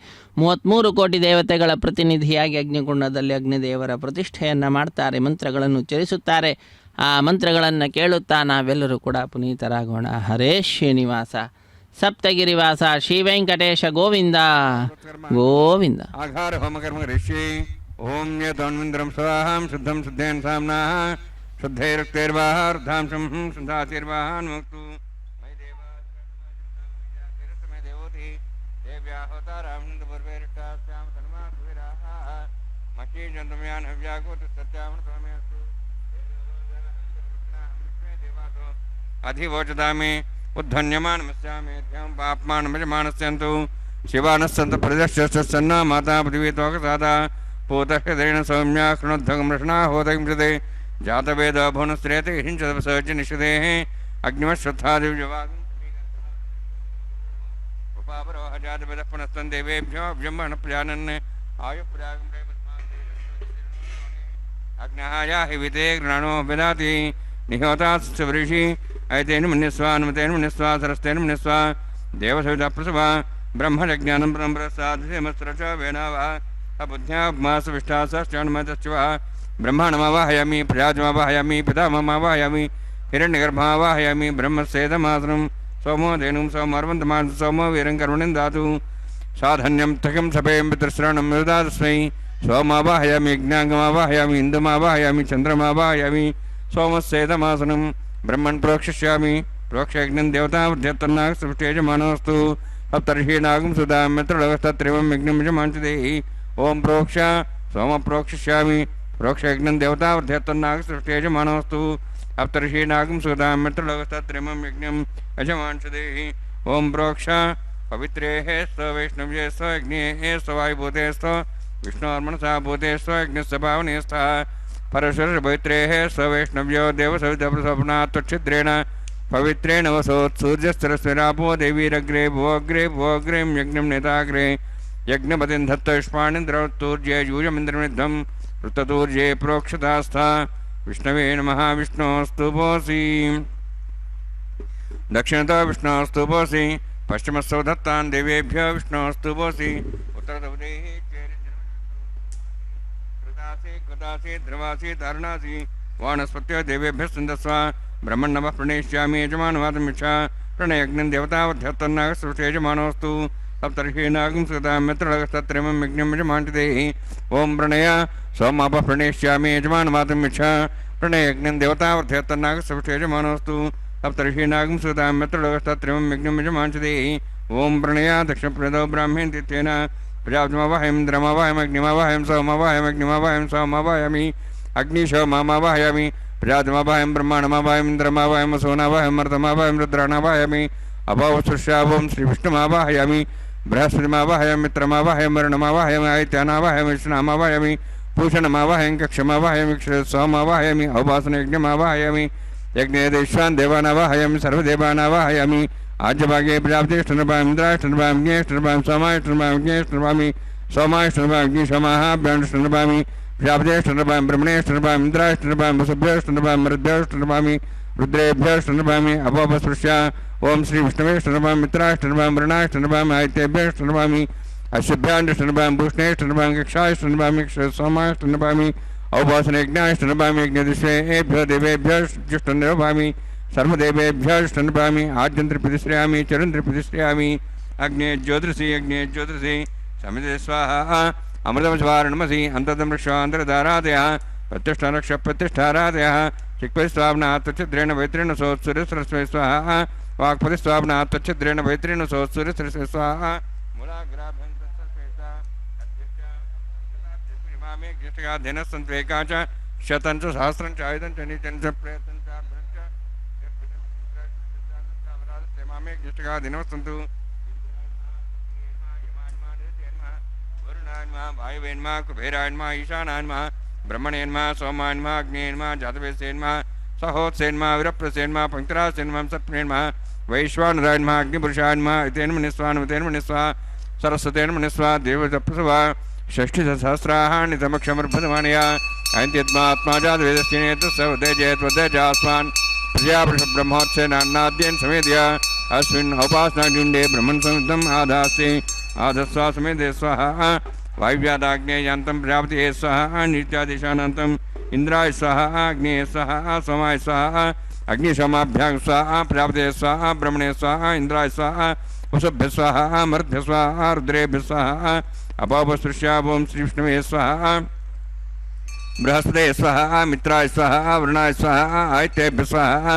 33 ಕೋಟಿ ದೇವತೆಗಳ ಪ್ರತಿನಿಧಿಯಾಗಿ ಅಗ್ನಿಕುಂಡದಲ್ಲಿ ಅಗ್ನಿದೇವರ ಪ್ರತಿಷ್ಠೆಯನ್ನು ಮಾಡ್ತಾರೆ, ಮಂತ್ರಗಳನ್ನು ಉಚ್ಚರಿಸುತ್ತಾರೆ. ಆ ಮಂತ್ರಗಳನ್ನು ಕೇಳುತ್ತಾ ನಾವೆಲ್ಲರೂ ಕೂಡ ಪುನೀತರಾಗೋಣ. ಹರೇ ಶ್ರೀನಿವಾಸ ಸಪ್ತಗಿರಿವಾಸ ಶ್ರೀ ವೆಂಕಟೇಶ ಗೋವಿಂದ ಗೋವಿಂದ. ಆಘಾರ ಹೋಮಕರ್ಮ ಋಷಿ ಓಂ ಯದ್ವನ್ವಿಂದ್ರಂ ಸ್ವಾಹಾಂ ಶುದ್ಧಂ ಶುದ್ಧೇನ ಸಾಮ್ನಾಃ ಶುದ್ಧೈರುಕ್ತೈರ್ವಾಹಾರ್ಧಾಂಶಂ ಶುದ್ಧಾತಿರ್ವಾಹಾನ್ಮುಕ್ತು ಮೈ ದೇವಾಸ್ಮೈ ದೇವೋತಿ ದೇವ್ಯಾಹೋತಾರಾಮನಂದಪೂರ್ವೇರಿಷ್ಟಾಸ್ಯಾಂ ತನ್ಮಾಸುವಿರಾಹ ಮಕೀಜಂತಮ್ಯಾನ್ ಹವ್ಯಾಕೋತ ಸತ್ಯಾಮೃತಮೇಸ್ತು ದೇವಾಸೋ ಅಧಿವೋಚತಾಮಿ ಉದ್ಧನ್ಯಮಾನಮಸ್ಯಾಮೇತ್ಯಂ ಪಾಪ್ಮಾನಮಜಮಾನಸ್ಯಂತು ಶಿವಾನಸ್ಸಂತ ಪ್ರದಶ್ಯಸನ್ನ ಮಾತಾ ಪೃಥಿವೀ ತ್ವಕಸಾದಾ ಪೂತಹೃದಯೇನ ಸೌಮ್ಯ ಕೃಣೋದ್ಧಗಂ ರಕ್ಷಣಾ ಹೋದಗಿಂ ಹೃದಯ ಜಾತವೇದ ಭುವನಸ್ತ್ರೇತೆ ಹಿಂಚದವಸರ್ಜ ನಿಷದೇ ಅಗ್ನಿಮಶ್ವತ್ಥಾದಿವ್ಯವಾಗಂ ಉಪಾಪರೋಹ ಜಾತವೇದ ಪುನಸ್ತನ್ ದೇವೇಭ್ಯೋ ಬ್ರಹ್ಮಣ ಪ್ರಜಾನನ್ ಆಯುಪ್ರಯಾಗಂ ಅಗ್ನಹಾಯ ಹಿವಿತೆ ಗೃಣೋ ವಿದಾತಿ ನಿಹೋತಾಸ್ಸ ವೃಷಿ ಐತೇನ ಮನ್ಯಸ್ವ ಅನುಮತೇನ ಮನ್ಯಸ್ವ ಸರಸ್ತೇನ ಮನ್ಯಸ್ವ ದೇವಸವಿತ ಪ್ರಸವ ಬ್ರಹ್ಮಜ್ಞಾನಂ ಬ್ರಹ್ಮಪ್ರಸಾದೇಮಸ್ರಚ ವೇನಾವ ಅಬುದ್ಧ್ಯಾಮಾಸವಿಷ್ಟಾಸಶ್ಚಾನ್ಮತಶ್ಚವ ಬ್ರಹ್ಮಾಣಮಾವಾಹಯಾಮಿ ಪ್ರಜಾಜಮಾವಾಹಯಾಮಿ ಪಿತಾಮಹಮಾವಾಹಯಾಮಿ ಹಿರಣ್ಯಗರ್ಭಮಾವಾಹಯಾಮಿ ಬ್ರಹ್ಮಸ್ಯೇದಮಾತರಂ ಸೋಮೋ ಧೇನುಂ ಸೋಮರ್ವಂತಮಾನ್ ಸೋಮೋ ವೀರಂ ಕರ್ಮಣಿಂ ದಾತು ಸಾಧನ್ಯಂ ತಕಂ ಸಭೆಯಂ ಪಿತೃಶ್ರವಣಂ ಮೃದಾಸ್ಮೈ ಸೋಮಾವಾಹಯಾಮಿ ಯಜ್ಞಾಂಗಮಾವಾಹಯಾಮಿ ಇಂದುಮಾವಾಹಯಾಮಿ ಚಂದ್ರಮಾವಾಹಯಾಮಿ ಸೋಮಸ್ಯೇದಮಾಸನಂ ಬ್ರಹ್ಮಣ್ ಪ್ರೋಕ್ಷಿಷ್ಯಾಮಿ ಪ್ರೋಕ್ಷಯಜ್ಞಂ ದೇವತಾವಧ್ಯತ್ತನ್ನಾಗ ಸೃಷ್ಟೇಜಮಾನೋಸ್ತು ಸಪ್ತರ್ಷೀನಾಗಂ ಸುಧಾಂ ಮಿತ್ರಳವಸ್ತತ್ರಿವಂ ಯಜ್ಞಂ ಯಜಮಾಂಚದೇಹಿ ಓಂ ಪ್ರೋಕ್ಷ ಸೋಮ ಪ್ರೋಕ್ಷಿಷ್ಯಾಮಿ ಪ್ರೋಕ್ಷಯಜ್ಞಂ ದೇವತಾವಧ್ಯತ್ತನ್ನಾಗ ಸೃಷ್ಟೇಜಮಾನೋಸ್ತು ಸಪ್ತರ್ಷೀನಾಗಂ ಸುಧಾಂ ಮಿತ್ರಳವಸ್ತತ್ರಿವಂ ಯಜ್ಞಂ ಯಜಮಾಂಚದೇಹಿ ಓಂ ಪ್ರೋಕ್ಷ ಪವಿತ್ರೇಃ ಸ್ವ ವೈಷ್ಣವ್ಯೇ ಸ್ವ ಯಜ್ಞೇಃ ಸ್ವ ವಾಯುಭೂತೇ ಸ್ವ ವಿಷ್ಣೋರ್ಮಣಸಾ ಭೂತೇ ಸ್ವ ಯಜ್ಞಸ್ಯ ಭಾವನೇಸ್ಥಃ ಪರಶುರ ಪವಿತ್ರೇಃ ಸ್ವ ವೈಷ್ಣವ್ಯೋ ದೇವಸವಿತಪ್ರಸವನಾತ್ ತ್ವಚ್ಛಿದ್ರೇಣ ಪವಿತ್ರೇಣ ವಸೋತ್ ಸೂರ್ಯಸ್ಥಿರಸ್ವಿರಾಪೋ ದೇವೀರಗ್ರೆ ಭುವಗ್ರೆ ಭುವಗ್ರೇಂ ಯಜ್ಞಂ ನೇತಾಗ್ರೆ ಯಜ್ಞಪತಿಂ ದತ್ತ ಯುಷ್ಮಾಣಿಂದ್ರವತ್ತೂರ್ಜೆ ಯೂಯಮಿಂದ್ರನಿಧಂ ವೃತ್ತತೂರ್ಜೆ ಪ್ರೋಕ್ಷತಾಸ್ಥ ವಿಷ್ಣವೇ ನಮಃ ವಿಷ್ಣೋಸ್ತು ಭೋಸಿ ದಕ್ಷಿಣತೋ ವಿಷ್ಣೋಸ್ತು ಭೋಸಿ ಪಶ್ಚಿಮಸ್ಥೋ ದತ್ತಾನ್ ದೇವೇಭ್ಯೋ ವಿಷ್ಣೋಸ್ತು ಭೋಸಿ ಉತ್ತರದವದೇಹಿ ಕೃತಾಸಿ ಧ್ರುವಾಸಿ ತಾರಣಾಸಿ ವಾಣಸ್ಪತ್ಯ ದೇವೇಭ್ಯ ಸಂದಸ್ವ ಬ್ರಹ್ಮಣ್ಣವ ಪ್ರಣೇಷ್ಯಾಮಿ ಯಜಮಾನವಾದಮಿಚ್ಛ ಪ್ರಣಯಜ್ಞಂ ದೇವತಾವಧ್ಯತ್ತನ್ನಾಗ ಸೃಷ್ಟ ಯಜಮಾನೋಸ್ತು ಸಪ್ತರ್ಷೀನಾಗಂ ಸುತಾಂ ಮಿತ್ರಳಗಸ್ತತ್ರಿಮಂ ಯಜ್ಞಂ ಯಜಮಾಂಟಿದೇಹಿ ಓಂ ಪ್ರಣಯ ಸೋಮಾಪ ಪ್ರಣೇಷ್ಯಾಮಿ ಯಜಮಾನವಾದಮಿಚ್ಛ ಪ್ರಣಯಜ್ಞಂ ದೇವತಾವಧ್ಯತ್ತನ್ನಾಗ ಸೃಷ್ಟ ಯಜಮಾನೋಸ್ತು ಸಪ್ತರ್ಷೀನಾಗಂ ಸುತಾಂ ಮಿತ್ರಳಗಸ್ತತ್ರಿಮಂ ಯಜ್ಞಂ ಯಜಮಾಂಟಿದೇಹಿ ಓಂ ಪ್ರಣಯ ದಕ್ಷಿಣಪ್ರದೋ ಬ್ರಾಹ್ಮೀಂತಿತ್ಯೇನ ಪ್ರಜಾಪತಿಮಾವಾಹಯಂ ಇಂದ್ರಮಾವಾಹಯಂ ಅಗ್ನಿಮಾವಾಹಯಂ ಸೋಮಾವಾಹಯಂ ಅಗ್ನಿಮಾವಾಹಯಂ ಸೋಮಾವಾಹಯಾಮಿ ಅಗ್ನಿಶೋಮಾವಾಹಯಾಮಿ ಪ್ರಜಾಪತಿಮಾವಾಹಯಂ ಬ್ರಹ್ಮಾಣಮಾವಾಹಯಂ ಇಂದ್ರಮಾವಾಹಯಂ ವಸೋನಾವಾಹಯಂ ಮರ್ದಮಾವಾಹಯಂ ರುದ್ರಾಣಾವಾಹಯಾಮಿ ಅಭಾವಸೃಷ್ಯಾಭೋಂ ಶ್ರೀ ವಿಷ್ಣುಮಾವಾಹಯಾಮಿ ಬೃಹಸ್ಪತಿಮಾವಾಹಯಂ ಮಿತ್ರಮಾವಾಹಯಂ ವರುಣಮಾವಾಹಯಂ ಆದಿತ್ಯಾನಾವಾಹಯಂ ವಿಷ್ಣುಮಾವಾಹಯಾಮಿ ಭೂಷಣಮಾವಾಹಯಂ ಕಕ್ಷಮಾವಾಹಯಂ ಸೋಮಾವಾಹಯಾಮಿ ಔಪಾಸನಯಜ್ಞಮಾವಾಹಯಾಮಿ ಯಜ್ಞೇದೇಶ್ವಾನ್ ದೇವಾನಾವಾಹಯಾಮಿ ಸರ್ವದೇವಾನಾವಾಹಯಾಮಿ ಆಜ್ಯಭಾಗೆ ಪ್ರಜಾಪತಿಷ್ಠನಭಾಂ ಇಂದ್ರಾಷ್ಠನಭಾಂ ಜ್ಞೇಷ್ಠನಭಾಂ ಸೋಮಾಷ್ಠನಭಾಂ ಜ್ಞೇಷ್ಠನಭಾಮಿ ಸೋಮಾಷ್ಠನಭಾಂ ಅಗ್ನಿಶಮಾಭ್ಯಾಷ್ಠನಭಾಮಿ ಪ್ರಜಾಪತಿಷ್ಠನಭಾಂ ಬ್ರಹ್ಮಣೇಷ್ಠನಭಾಂ ಇಂದ್ರಾಷ್ಠನಭಾಂ ವಸುಭ್ಯಷ್ಠನಭಾಂ ಮರುದ್ಭ್ಯಷ್ಠನಭಾಮಿ ರುದ್ರೇಭ್ಯಷ್ಠನಭಾಮಿ ಅಪೋಪಸ್ಪೃಶ್ಯ ಓಂ ಶ್ರೀ ವಿಷ್ಣುವೇಷ್ಠನಭಾಂ ಮಿತ್ರಾಷ್ಠನಭಾಂ ವರುಣಾಷ್ಠನಭಾಂ ಆದಿತ್ಯೇಭ್ಯಷ್ಠನಭಾಮಿ ಅಶ್ವಭ್ಯಾಷ್ಠನಭಾಂ ಭೂಷಣೇಷ್ಠನಭಾಂ ಕಕ್ಷಾಷ್ಠನಭಾಮಿ ಸೋಮಾಷ್ಠನಭಾಮಿ ಔಪಾಸನಯಜ್ಞಾಷ್ಠನಭಾಮಿ ಯಜ್ಞದಿಶ್ವೇಭ್ಯೋ ದೇವೇಭ್ಯಶ್ಚುಷ್ಟನಭಾಮಿ ಸರ್ವದೇವೇಭ್ಯಷ್ಟನಭಾಮಿ ಆದ್ಯಂತ್ರ ಪ್ರತಿಶ್ರಯಾಮಿ ಚರಂದ್ರ ಪ್ರತಿಶ್ರಯಾಮಿ ಅಗ್ನೇ ಜ್ಯೋತಿಷಿ ಸಮಿತಿ ಸ್ವಾಹ ಅಮೃತಮಸ್ವಾರಣಮಸಿ ಅಂತದಂ ವೃಕ್ಷಾಂತರಧಾರಾದಯ ಪ್ರತಿಷ್ಠಾರಕ್ಷ ಪ್ರತಿಷ್ಠಾರಾದಯ ಚಿಕ್ಪರಿಸ್ವಾಮ್ನ ತುಚ್ಛದ್ರೇಣ ವೈತ್ರೇಣ ಸೋತ್ಸುರಸ್ರಸ್ವೈ ಸ್ವಾಹ वाक्पति स्वापना तच्छिद्रेण भैत्रेण सो सूर्यश्री स्वाहा मूलाग्राभ्यं तत्सर्पेषा इमामे ज्येष्ठगाधेन सन्त्वेका च शतं च सहस्रं च आयुधं च नित्यं च प्रयत्नं च अर्धं च इमामे ज्येष्ठगाधेनः सन्तु वरुणान्मा वायुवेन्मा कुबेरान्मा ईशानान्मा ब्रह्मणेन्मा सोमान्मा अग्नेन्मा जातवेसेन्मा सहोत्सेन्मा विरप्रसेन्मा पंक्तिरासेन्मा सर्पणेन्मा वैश्वानरायन्मा अग्निपुरुषान्मा इतेन्मनिस्वा सरस्वतेन्मनिस्वा देवतप्रसवा षष्ठिसहस्राणितमक्षमर्भदमानया अयन्त्यत्मात्मा जातवेदस्य नेतस्य उदयजयत्वदयजास्मान् प्रजापुरुषब्रह्मोत्सेनान्नाद्येन समेत्य अस्मिन् औपासनाजुण्डे ब्रह्मन् संयुक्तम् आधास्ति आधस्वा समेते स्वाहा वायुव्यादाग्नेयान्तं प्रजापतिये स्वाहा नित्यादिशानान्तम् इंद्राय स्वाहा अग्नेय स्वाहा सोमाय स्वाहा अग्निशोमाभ्यां स्वाहा प्रजापतिये स्वाहा ब्रह्मणे स्वाहा इंद्राय स्वाहा वसुभ्य स्वाहा मरुद्भ्य स्वाहा रुद्रेभ्य स्वाहा अपापसृष्या ओं श्री विष्णवे स्वाहा बृहस्पतये स्वाहा मित्राय स्वाहा वरुणाय स्वाहा आदित्येभ्य स्वाहा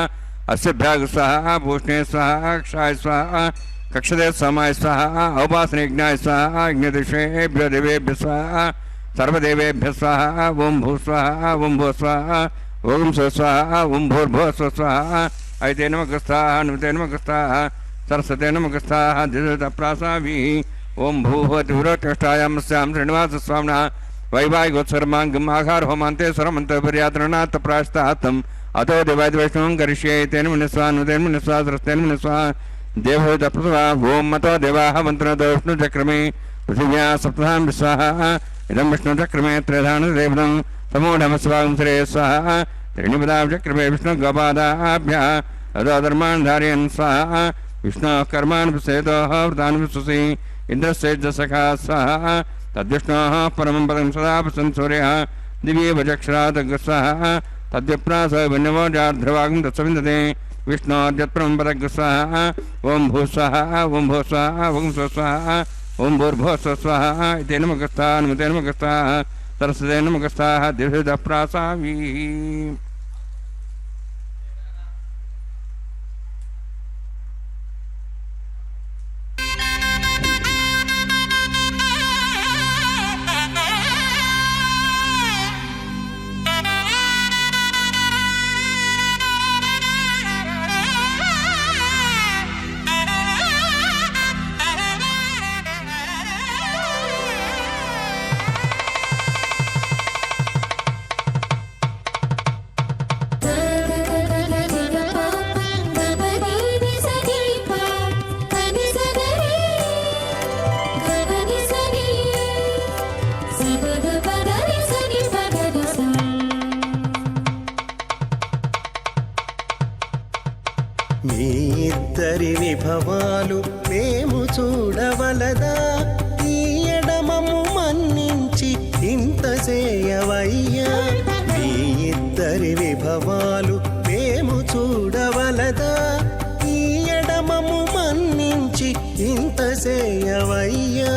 अस्यभ्याग स्वाहा भूषणे स्वाहा क्षाय स्वाहा कक्षदे सोमाय स्वाहा औपासनेज्ञाय स्वाहा अग्निदिशेभ्यो देवेभ्य स्वाहा सर्वदेवेभ्य स्वाहा ओं भू स्वाहा ओं भू स्वाहा ओं स्व स्वाहा ओं भूर्भुवः स्व स्वाहा ऐते नमः स्वाहा नुते नमः स्वाहा सरस्वते नमः स्वाहा दिशतप्रासाभिः ओं भूभवति पुरोष्ठायामस्यां श्रीनिवास स्वामिना वैवाहिकोत्सर्माङ्गम् आहार होमान्ते स्वरमन्तपर्यात्रणात् प्रायश्चित्तम् अतो देवादिवैष्णवं करिष्ये तेन मुनिस्वा नुतेन मुनिस्वा सरस्तेन मुनिस्वा देवहूतप्रसवा ओं मतो देवाः मन्त्रतो विष्णुचक्रमे पृथिव्या सप्तधां विश्वाहा इदं विष्णुचक्रमे त्रयधानदेवतं समूढमस्वागं श्रेय स्वाहा त्रीणिपदां चक्रमे विष्णुगोपादाभ्यः अतो धर्मान् धारयन् स्वाहा विष्णोः कर्मान् विषेतोः व्रतान् विश्वसि इन्द्रस्येजसखा स्वाहा तद्विष्णोः परमं पदं सदा प्रसन् सूर्यः दिव्ये वचक्षरात् स्वाहा तद्विप्रास वन्यवोजार्ध्रवागं तत्सविन्दते विष्णोर्यत्परमं पदं स्वाहा ओं भू स्वाहा ओं भू स्वाहा ओं स्व स्वाहा ओं भूर्भुवः स्व स्वाहा इति नमः स्वाहा नमते नमः स्वाहा सरस्वते नमः स्वाहा दिव्यप्रासाभिः మీ ఇద్దరి విభవాలు మేము చూడవలదా ఈ ఎడమము మన్నించి ఇంత చేయవయ్యా మీ ఇద్దరి విభవాలు మేము చూడవలదా ఈ ఎడమము మన్నించి ఇంత చేయవయ్యా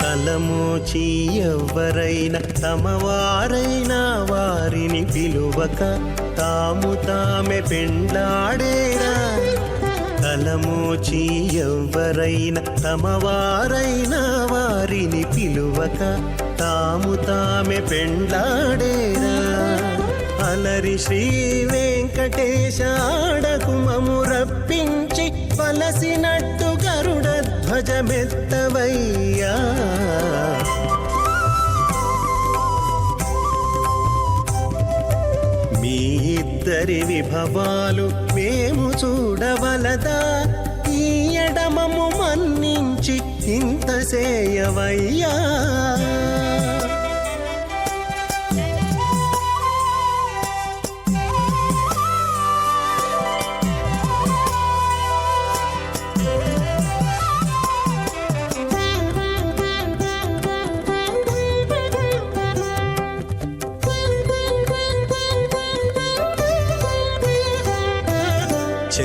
తలమోచి ఎవ్వరైనా తమవారైనా వారిని పిలువక తాము తామే పెండ్లాడేరా తలమోచి ఎవ్వరైనా తమవారైనా వారిని పిలువక తాము తామే పెండ్లాడేరా అలరి శ్రీ వెంకటేశ ఆడకుమము రప్పించి వలసినట్టు గరుడ ధ్వజమెత్తవయ్యా మీ ఇద్దరి విభవాలు మేము చూడవలదా ఈ ఎడమము మన్నించి ఇంత చేయవయ్యా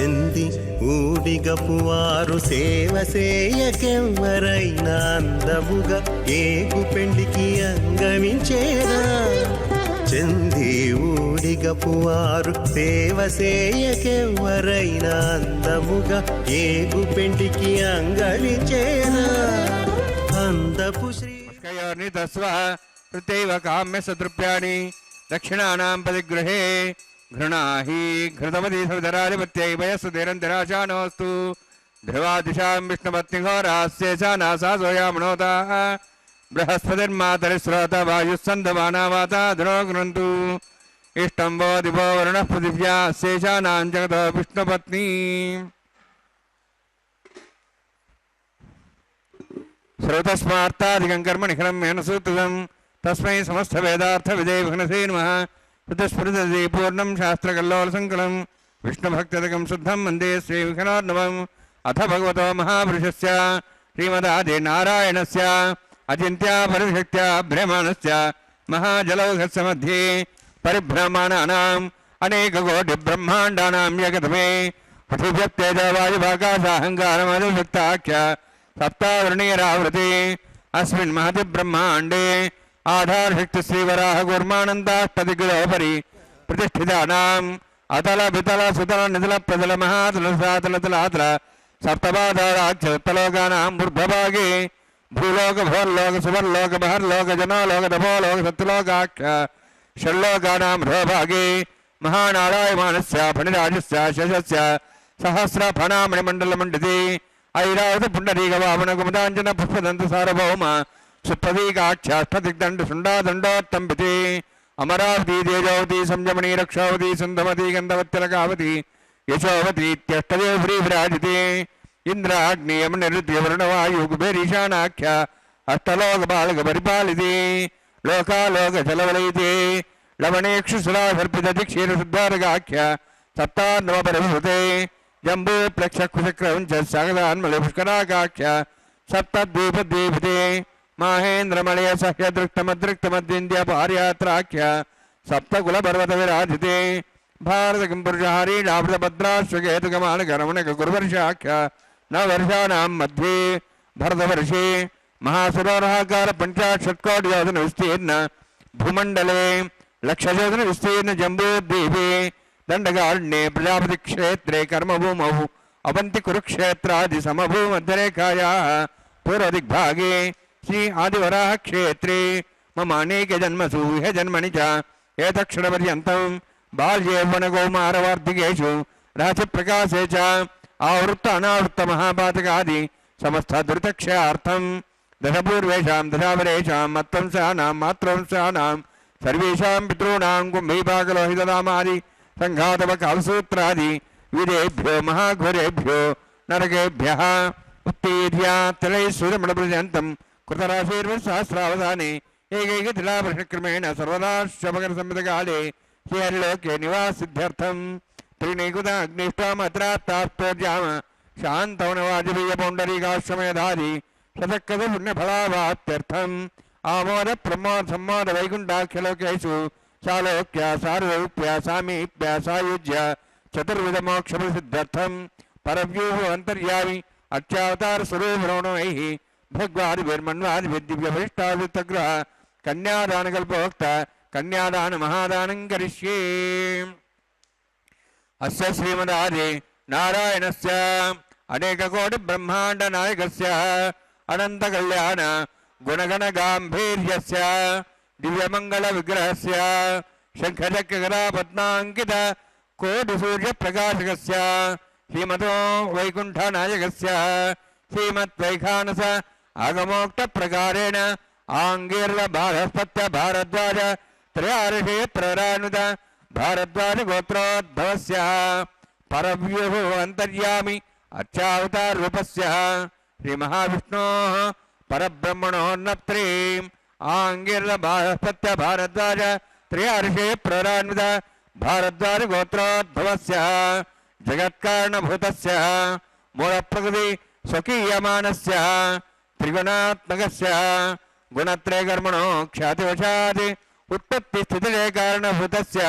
చెంది ఊడిగపువారు సేవ సేయకెవ్వరైనా అందముగా ఏగు పెండికి అంగమించేదా చెంది ఊడిగపువారు సేవ సేయకెవ్వరైనా అందముగా ఏగు పెండికి అంగమించేదా అందపు శ్రీ కయోర్నితస్వ ప్రత్యైవ కామ్య సదృప్యాణి దక్షిణానాం పరిగృహే घृणाहि घृतमति सवितराधिपत्यै वयस्सु निरन्तराशानोऽस्तु ध्रुवादिशां विष्णुपत्निघोरास्य च नासासोयामनोताः बृहस्पतिर्मातरिस्रोत वायुस्सन्दमाना वाता धुनो गृह्णन्तु इष्टं वो दिवो वरुणः पृथिव्या शेषानां जगतो विष्णुपत्नी श्रोतस्मार्ताधिकं कर्म निखिलं येन सूत्रितं तस्मै समस्तवेदार्थविदे भग्नसे नमः तस्फुरदे पूर्णं शास्त्रकल्लोलसङ्कलं विष्णुभक्तदकं शुद्धं वन्दे श्रीविघ्नोर्नवम् अथ भगवतो महापुरुषस्य श्रीमदादिनारायणस्य अचिन्त्यापरिशक्त्या भ्रमणस्य महाजलौघस्य मध्ये परिभ्रमाणानाम् अनेककोटिब्रह्माण्डानां यगतमे पृथिव्यक्तेजवायुभाकाशाहङ्कारमनुभक्ताख्य सप्तावर्णीरावृते अस्मिन् महति ब्रह्माण्डे आधारशक्ति श्रीवराह गुर्मानन्दाष्टदिग्गजोपरि प्रतिष्ठितानाम् अतल वितल सुतल नितल प्रतल महातल सातल तलातल सप्तपादाराक्षलोकानां ऊर्ध्वभागे भूलोक भोर्लोक सुवर्लोक बहर्लोक जनोलोक तपोलोक सत्यलोकाख्य षड्लोकानां ह्रभागे महानारायमानस्य फणिराजस्य शशस्य सहस्रफणामणिमण्डलमण्डिते ऐरावत पुण्डरीकवामनकुमुदाञ्जन पुष्पदन्त सार्वभौम सुप्रतीकाख्याष्टदिग्दण्ड शुण्डादण्डोत्तम्बिते अमरावती तेजवती संयमनी रक्षावती सुन्दमती गन्धवत्यलकावती यशोवती इत्यष्टदेव श्रीविराजिते इन्द्राग्नियमनिरुद्यवरुणवायुकुबेरीशानाख्य अष्टलोकपालकपरिपालिते लोकालोकजलवलयिते लवणेक्षुसुरासर्पितदिक्षीरशुद्धारकाख्य सप्तान्नवपरिभूते जम्बूप्लक्षकुशक्रवञ्च सागदान्मलपुष्कराकाख्य सप्तद्वीपद्वीपिते माहेन्द्रमलय सह्यदृक्तमदृक्तमद्विन्द्यपार्यात्राख्य सप्तकुलपर्वतविराजिते भारतकिम्पुरुषहारीडाभृतभद्राश्वकेतुकमानकरमणकगुरुवर्षाख्य नववर्षाणां मध्ये भरतवर्षे महासुरोरहाकार पञ्चाशत्कोटियोजन विस्तीर्ण भूमण्डले लक्षयोजन विस्तीर्ण जम्बूद्वीपे दण्डकारण्ये प्रजापतिक्षेत्रे कर्मभूमौ अवन्ति कुरुक्षेत्रादि समभूमध्यरेखायाः पूर्वदिग्भागे श्री आदिवराह क्षेत्रे मम अनेक जन्मसु ह्य जन्मनि च एतक्षणपर्यन्तं बाल्ये वनकौमारवार्धिकेषु रहस्यप्रकाशे च आवृत्त अनावृत्त महापातकादि समस्त दुरितक्षयार्थं दशपूर्वेषां दशावरेषां मत्वंशानां मातृवंशानां सर्वेषां पितॄणां कुम्भीपाकलोहितनामादि सङ्घातवकालसूत्रादि विदेभ्यो महाघोरेभ्यो नरकेभ्यः उत्तीर्य तिलैश्वर्यमणपर्यन्तं कृतराशीर्वसहस्रावधाने एकैकतिलावर्षक्रमेण सर्वदा शमकरसंहितकाले श्रीहरिलोके निवासिद्ध्यर्थं त्रीणैकुताग्निष्टामत्रात्तास्तोर्याम शान्तवनवाजपेयपौण्डरीकाश्वमेधादि शतक्रतुपुण्यफलावाप्त्यर्थम् आमोद प्रमोद सम्मोद वैकुण्ठाख्यलोकेषु सालोक्य सारूप्य सामीप्य सायुज्य चतुर्विधमोक्षप्रसिद्ध्यर्थं परव्यूह अन्तर्यामि अक्षावतार स्वरूपरोणैः भगवादिभिर्मन्वादिभिर्दिव्यभरिष्टादितग्रह कन्यादानकल्पोक्त कन्यादान महादानं करिष्ये। अस्य श्रीमदादि नारायणस्य अनेककोटिब्रह्माण्डनायकस्य अनन्तकल्याण गुणगणगाम्भीर्यस्य दिव्यमङ्गलविग्रहस्य शङ्खचक्रगदापद्माङ्कित कोटिसूर्यप्रकाशकस्य श्रीमतो वैकुण्ठनायकस्य श्रीमद्वैखानस आगमोक्तप्रकारेण आङ्गीर्लबाधस्पत्य भारद्वाज त्रयार्षे प्ररानुत भारद्वाज गोत्रोद्भवस्य परव्यूह अन्तर्यामि अर्चावतारूपस्य श्रीमहाविष्णोः परब्रह्मणोन्नत्रे आङ्गीर्लबाधस्पत्य भारद्वाज त्रयार्षे प्ररानुत भारद्वाज गोत्रोद्भवस्य जगत्कारणभूतस्य मूलप्रकृति स्वकीयमानस्य त्रिगुणात्मकस्य गुणत्रयकर्मणो ख्यातिवशात् उत्पत्तिस्थितिलय कारणभूतस्य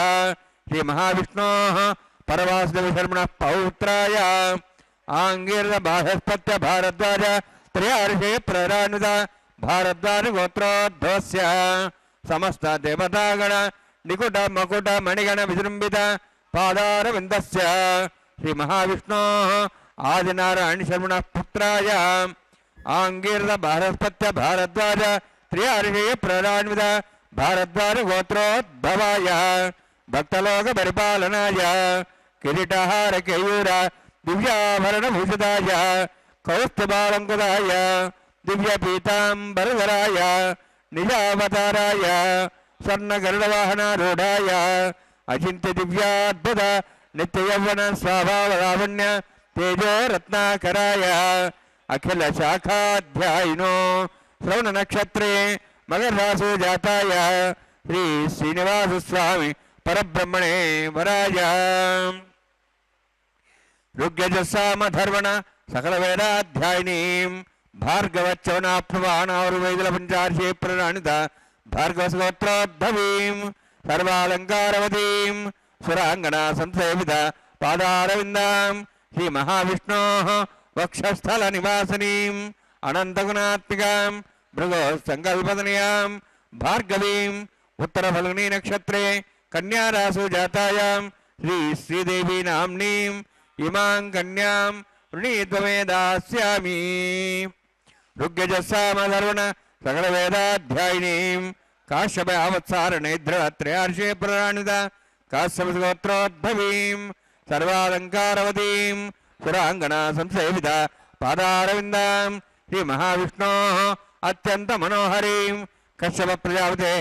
श्रीमहाविष्णोः ಪರವಾಸುದೇವ ಶರ್ಮಣಃ ಪೌತ್ರಾಯ ಆಂಗೀರ್ದ ಬಾಹಸ್ಪತ್ಯ ಭಾರದ್ವಾಜ ತ್ರಯಾರ್ಷೇ ಪ್ರರಾನುದ ಭಾರದ್ವಾಜ ಗೋತ್ರೋದ್ಭವಸ್ಯ ಸಮಸ್ತ ದೇವತಾಗಣ ನಿಕುಟ ಮಕುಟ ಮಣಿಗಣ ವಿಜೃಂಭಿತ ಪಾದಾರವಿಂದಸ್ಯ ಶ್ರೀ ಮಹಾವಿಷ್ಣೋ ಆದಿನಾರಾಯಣ ಶರ್ಮಣ ಪುತ್ರಾಯ ಆಂಗೀರ್ದ ಭಾರಸ್ಪತ್ಯ ಭಾರದ್ವಾಜ ತ್ರಯಾರ್ಷೇ ಪ್ರರಾನ್ವಿತ ಭಾರದ್ವಾಜ ಗೋತ್ರೋದ್ಭವಾಯ ಭಕ್ತಲೋಕ ಪರಿಪಾಲನಾಯ ಕಿರೀಟಹಾರ ಕೇಯೂರ ದಿವ್ಯಾಭರಣ ಭೂಷಿತಾಯ ಕೌಸ್ತುಭಾಲಂಕುತಾಯ ದಿವ್ಯ ಪೀತಾಂಬರಧರಾಯ ನಿಜಾವತಾರಾಯ ಸ್ವರ್ಣ ಗರುಡವಾಹನಾರೂಢಾಯ ಅಚಿಂತ್ಯ ದಿವ್ಯಾದ್ಭುತ ನಿತ್ಯ ಯೌವನ ಸ್ವಭಾವ ಲಾವಣ್ಯ ತೇಜೋ ರತ್ನಾಕರಾಯ ಅಖಿಲ ಶಾಖಾಧ್ಯಾಯಿನೋ ಶ್ರವಣ ನಕ್ಷತ್ರೇ ಮಗರಾಸು ಜಾತಾಯ ಶ್ರೀ ಶ್ರೀನಿವಾಸ ಸ್ವಾಮಿ ಪರಬ್ರಹ್ಮಣೇ ವರಾಯ ಋಗ್ಯಜಸ್ಸಾಮಧರ್ವಣ ಸಕಲ ವೇದಾಧ್ಯಾಯಿನೀಂ ಭಾರ್ಗವಚ್ಚವನಾಪ್ರವಾಣಾವೈದಲ ಪಂಚಾರ್ಷೇ ಪ್ರರಾಣಿತ ಭಾರ್ಗವಸ್ಗೋತ್ರೋದ್ಭವೀಂ ಸರ್ವಾಲಂಕಾರವತೀಂ ಸುರಾಂಗಣ ಸಂಸೇವಿತ ಪಾದಾರವಿಂದಾಂ ಶ್ರೀ ಮಹಾವಿಷ್ಣೋ ವಕ್ಷಸ್ಥಲ ನಿವಾಸನೀಂ ಅನಂತಗುಣಾತ್ಮಿಕಾಂ ಭೃಗೋ ಸಂಕಲ್ಪದನಿಯಾಂ ಭಾರ್ಗವೀಂ ಉತ್ತರ ಫಲ್ಗುಣಿ ನಕ್ಷತ್ರೇ ಕನ್ಯಾರಾಸು ಜಾತಾಯಾಂ ಶ್ರೀ ಶ್ರೀದೇವಿ ನಾಮ್ನೀಂ ಇಮಾಂ ಕನ್ಯಾಂ ಋಣೀತ್ವಮೇ ದಾಸ್ಯಾಮಿ ಋಗ್ಯಜಸ್ಸಾಮಧರ್ವಣ ಸಕಲ ವೇದಾಧ್ಯಾಯಿನೀಂ ಕಾಶ್ಯಪ ಅವತ್ಸಾರಣೇದ್ರ ತ್ರಯಾರ್ಷೇ ಪ್ರರಾಣಿತ ಕಾಶ್ಯಪಗೋತ್ರೋದ್ಭವೀಂ ಸರ್ವಾಲಂಕಾರವತೀಂ ಸುರಾಂಗಣ ಸಂಸೇವಿತ ಪಾದಾರವಿಂದಾಂ ಶ್ರೀ ಮಹಾವಿಷ್ಣೋ ಅತ್ಯಂತ ಮನೋಹರೀಂ ಕಶ್ಯಪ ಪ್ರಜಾಪತೆ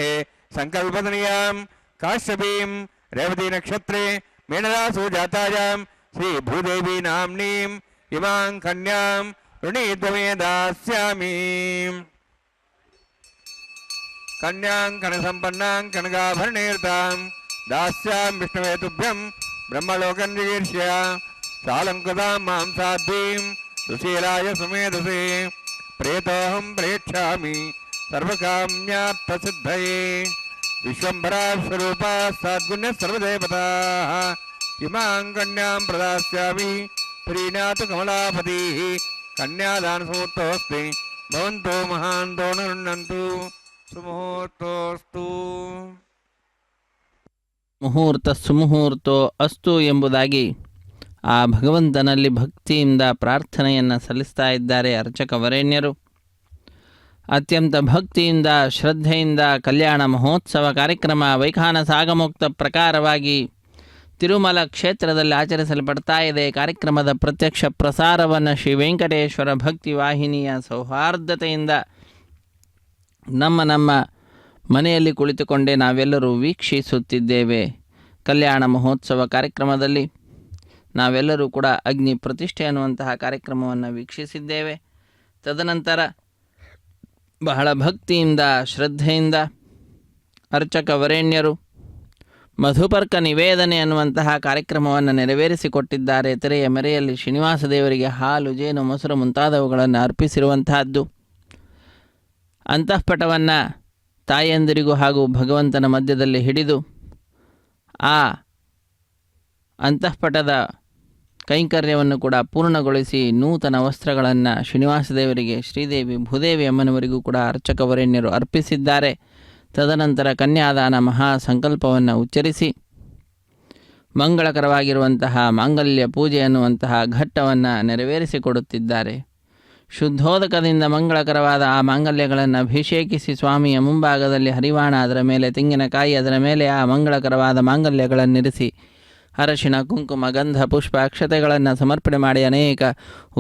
ಸಂಕಲ್ಪದನಿಯಾಂ ಕಾಶ್ಯಪೀಂ ರೇವತಿ ನಕ್ಷತ್ರೇ ಮೇಣರಾಸು ಜಾತಾಯಾಂ ಶ್ರೀ ಭೂದೇವಿ ನಾಮ್ನೀಂ ಇಮಾಂ ಕನ್ಯಾಂ ಋಣೀತ್ವಮೇ ದಾಸ್ಯಾಮಿ ಕನ್ಯಾಂ ಕನಸಂಪನ್ನಾಂ ಕನಕಾಭರಣೇರ್ತಾಂ ದಾಸ್ಯಾಂ ವಿಷ್ಣುವೇ ತುಭ್ಯಂ ಬ್ರಹ್ಮಲೋಕಂ ಜಿಗೀರ್ಷ್ಯ ಸಾಲಂಕೃತಾಂ ಮಾಂ ಸಾಧ್ವೀಂ ಸುಶೀಲಾಯ ಸುಮೇಧಸೇ ಪ್ರೇತೋಹಂ ಪ್ರೇಕ್ಷಾಮಿ ಸರ್ವಕಾಮ್ಯಾರ್ಥಸಿದ್ಧಯೇ ವಿಶ್ವಂಭರಾ ಸ್ವರೂಪಾ ಸದ್ಗುಣ್ಯ ಸರ್ವದೇವತಾಃ ಇಮಾಂ ಕನ್ಯಾಂ ಪ್ರದಾಸ್ಯಾಮಿ ಪ್ರೀಣಾತು ಕಮಲಾಪತಿಃ ಕನ್ಯಾದಾನಸಮೂರ್ತೋಸ್ತಿ ಭವಂತೋ ಮಹಾಂತೋ ನ ಗೃಹ್ಣಂತು ಸುಮುಹೂರ್ತೋಸ್ತು. ಮುಹೂರ್ತ ಸುಮುಹೂರ್ತೋ ಅಸ್ತು ಎಂಬುದಾಗಿ ಆ ಭಗವಂತನಲ್ಲಿ ಭಕ್ತಿಯಿಂದ ಪ್ರಾರ್ಥನೆಯನ್ನು ಸಲ್ಲಿಸ್ತಾ ಇದ್ದಾರೆ ಅರ್ಚಕ ವರೇಣ್ಯರು. ಅತ್ಯಂತ ಭಕ್ತಿಯಿಂದ ಶ್ರದ್ಧೆಯಿಂದ ಕಲ್ಯಾಣ ಮಹೋತ್ಸವ ಕಾರ್ಯಕ್ರಮ ವೈಖಾನಸ ಆಗಮೋಕ್ತ ಪ್ರಕಾರವಾಗಿ ತಿರುಮಲ ಕ್ಷೇತ್ರದಲ್ಲಿ ಆಚರಿಸಲ್ಪಡ್ತಾ ಇದೆ. ಕಾರ್ಯಕ್ರಮದ ಪ್ರತ್ಯಕ್ಷ ಪ್ರಸಾರವನ್ನು ಶ್ರೀ ವೆಂಕಟೇಶ್ವರ ಭಕ್ತಿ ವಾಹಿನಿಯ ಸೌಹಾರ್ದತೆಯಿಂದ ನಮ್ಮ ಮನೆಯಲ್ಲಿ ಕುಳಿತುಕೊಂಡೇ ನಾವೆಲ್ಲರೂ ವೀಕ್ಷಿಸುತ್ತಿದ್ದೇವೆ. ಕಲ್ಯಾಣ ಮಹೋತ್ಸವ ಕಾರ್ಯಕ್ರಮದಲ್ಲಿ ನಾವೆಲ್ಲರೂ ಕೂಡ ಅಗ್ನಿ ಪ್ರತಿಷ್ಠೆ ಅನ್ನುವಂತಹ ಕಾರ್ಯಕ್ರಮವನ್ನು ವೀಕ್ಷಿಸಿದ್ದೇವೆ. ತದನಂತರ ಬಹಳ ಭಕ್ತಿಯಿಂದ ಶ್ರದ್ಧೆಯಿಂದ ಅರ್ಚಕ ವರೇಣ್ಯರು ಮಧುಪರ್ಕ ನಿವೇದನೆ ಅನ್ನುವಂತಹ ಕಾರ್ಯಕ್ರಮವನ್ನು ನೆರವೇರಿಸಿಕೊಟ್ಟಿದ್ದಾರೆ. ತೆರೆಯ ಮೆರೆಯಲ್ಲಿ ಶ್ರೀನಿವಾಸ ದೇವರಿಗೆ ಹಾಲು, ಜೇನು, ಮೊಸರು ಮುಂತಾದವುಗಳನ್ನು ಅರ್ಪಿಸಿರುವಂತಹದ್ದು. ಅಂತಃಪಟವನ್ನು ತಾಯಂದಿರಿಗೂ ಹಾಗೂ ಭಗವಂತನ ಮಧ್ಯದಲ್ಲಿ ಹಿಡಿದು ಆ ಅಂತಃಪಟದ ಕೈಂಕರ್ಯವನ್ನು ಕೂಡ ಪೂರ್ಣಗೊಳಿಸಿ ನೂತನ ವಸ್ತ್ರಗಳನ್ನು ಶ್ರೀನಿವಾಸ ದೇವರಿಗೆ, ಶ್ರೀದೇವಿ, ಭೂದೇವಿ ಅಮ್ಮನವರಿಗೂ ಕೂಡ ಅರ್ಚಕ ವರೇಣ್ಯರು ಅರ್ಪಿಸಿದ್ದಾರೆ. ತದನಂತರ ಕನ್ಯಾದಾನ ಮಹಾ ಸಂಕಲ್ಪವನ್ನು ಉಚ್ಚರಿಸಿ ಮಂಗಳಕರವಾಗಿರುವಂತಹ ಮಾಂಗಲ್ಯ ಪೂಜೆ ಅನ್ನುವಂತಹ ಘಟ್ಟವನ್ನು ನೆರವೇರಿಸಿಕೊಡುತ್ತಿದ್ದಾರೆ. ಶುದ್ಧೋದಕದಿಂದ ಮಂಗಳಕರವಾದ ಆ ಮಾಂಗಲ್ಯಗಳನ್ನು ಅಭಿಷೇಕಿಸಿ ಸ್ವಾಮಿಯ ಮುಂಭಾಗದಲ್ಲಿ ಹರಿವಾಣ, ಅದರ ಮೇಲೆ ತೆಂಗಿನಕಾಯಿ, ಅದರ ಮೇಲೆ ಆ ಮಂಗಳಕರವಾದ ಮಾಂಗಲ್ಯಗಳನ್ನಿರಿಸಿ ಅರಶಿಣ, ಕುಂಕುಮ, ಗಂಧ, ಪುಷ್ಪ, ಅಕ್ಷತೆಗಳನ್ನು ಸಮರ್ಪಣೆ ಮಾಡಿ ಅನೇಕ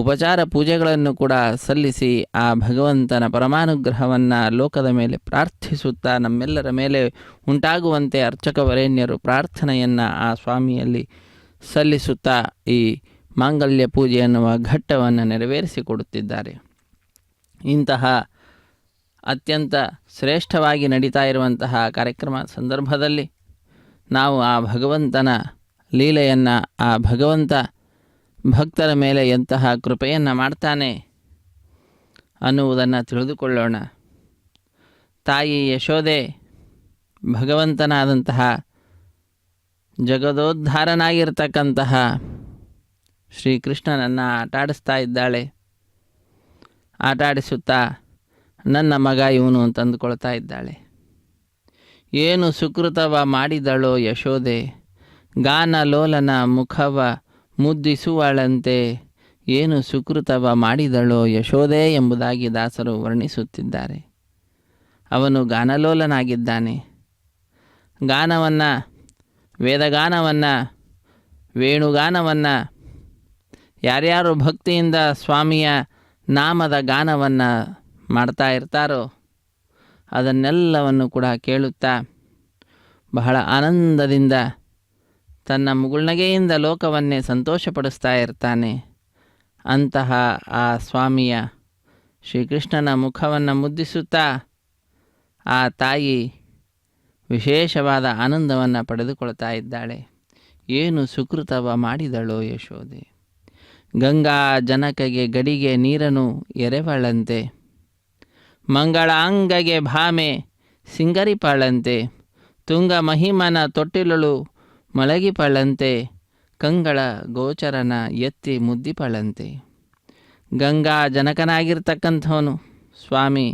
ಉಪಚಾರ ಪೂಜೆಗಳನ್ನು ಕೂಡ ಸಲ್ಲಿಸಿ ಆ ಭಗವಂತನ ಪರಮಾನುಗ್ರಹವನ್ನು ಲೋಕದ ಮೇಲೆ ಪ್ರಾರ್ಥಿಸುತ್ತಾ ನಮ್ಮೆಲ್ಲರ ಮೇಲೆ ಉಂಟಾಗುವಂತೆ ಅರ್ಚಕ ವರೇಣ್ಯರು ಪ್ರಾರ್ಥನೆಯನ್ನು ಆ ಸ್ವಾಮಿಯಲ್ಲಿ ಸಲ್ಲಿಸುತ್ತಾ ಈ ಮಾಂಗಲ್ಯ ಪೂಜೆ ಎನ್ನುವ ಘಟ್ಟವನ್ನು ನೆರವೇರಿಸಿಕೊಡುತ್ತಿದ್ದಾರೆ. ಇಂತಹ ಅತ್ಯಂತ ಶ್ರೇಷ್ಠವಾಗಿ ನಡೀತಾ ಇರುವಂತಹ ಕಾರ್ಯಕ್ರಮ ಸಂದರ್ಭದಲ್ಲಿ ನಾವು ಆ ಭಗವಂತನ ಲೀಲೆಯನ್ನು, ಆ ಭಗವಂತ ಭಕ್ತರ ಮೇಲೆ ಎಂತಹ ಕೃಪೆಯನ್ನು ಮಾಡ್ತಾನೆ ಅನ್ನುವುದನ್ನು ತಿಳಿದುಕೊಳ್ಳೋಣ. ತಾಯಿ ಯಶೋದೆ ಭಗವಂತನಾದಂತಹ ಜಗದೋದ್ಧಾರನಾಗಿರ್ತಕ್ಕಂತಹ ಶ್ರೀಕೃಷ್ಣನನ್ನು ಆಟಾಡಿಸ್ತಾ ಇದ್ದಾಳೆ. ಆಟಾಡಿಸುತ್ತಾ ನನ್ನ ಮಗ ಇವನು ಅಂತ ಅಂದುಕೊಳ್ತಾ ಇದ್ದಾಳೆ. ಏನು ಸುಕೃತವ ಮಾಡಿದಳೋ ಯಶೋದೆ, ಗಾನಲೋಲನ ಮುಖವ ಮುದ್ದಿಸುವಳಂತೆ ಏನು ಸುಕೃತವ ಮಾಡಿದಳೋ ಯಶೋದೆ ಎಂಬುದಾಗಿ ದಾಸರು ವರ್ಣಿಸುತ್ತಿದ್ದಾರೆ. ಅವನು ಗಾನಲೋಲನಾಗಿದ್ದಾನೆ. ಗಾನವನ್ನು, ವೇದಗಾನವನ್ನು, ವೇಣುಗಾನವನ್ನು, ಯಾರ್ಯಾರು ಭಕ್ತಿಯಿಂದ ಸ್ವಾಮಿಯ ನಾಮದ ಗಾನವನ್ನು ಮಾಡ್ತಾ ಇರ್ತಾರೋ ಅದನ್ನೆಲ್ಲವನ್ನು ಕೂಡ ಕೇಳುತ್ತಾ ಬಹಳ ಆನಂದದಿಂದ ತನ್ನ ಮುಗುಳ್ನಗೆಯಿಂದ ಲೋಕವನ್ನೇ ಸಂತೋಷಪಡಿಸ್ತಾ ಇರ್ತಾನೆ. ಅಂತಹ ಆ ಸ್ವಾಮಿಯ ಶ್ರೀಕೃಷ್ಣನ ಮುಖವನ್ನು ಮುದ್ದಿಸುತ್ತಾ ಆ ತಾಯಿ ವಿಶೇಷವಾದ ಆನಂದವನ್ನು ಪಡೆದುಕೊಳ್ತಾ ಇದ್ದಾಳೆ. ಏನು ಸುಕೃತವ ಮಾಡಿದಳೋ ಯಶೋದೆ, ಗಂಗಾ ಜನಕಗೆ ಗಡಿಗೆ ನೀರನು ಎರೆವಳಂತೆ, ಮಂಗಳಾಂಗಗೆ ಭಾಮೆ ಸಿಂಗರಿಪಾಳಂತೆ, ತುಂಗ ಮಹಿಮನ ತೊಟ್ಟಿಲಳು ಮಲಗಿಪಳಂತೆ, ಕಂಗಳ ಗೋಚರನ ಎತ್ತಿ ಮುದ್ದಿಪಳಂತೆ. ಗಂಗಾ ಜನಕನಾಗಿರ್ತಕ್ಕಂಥವನು ಸ್ವಾಮಿ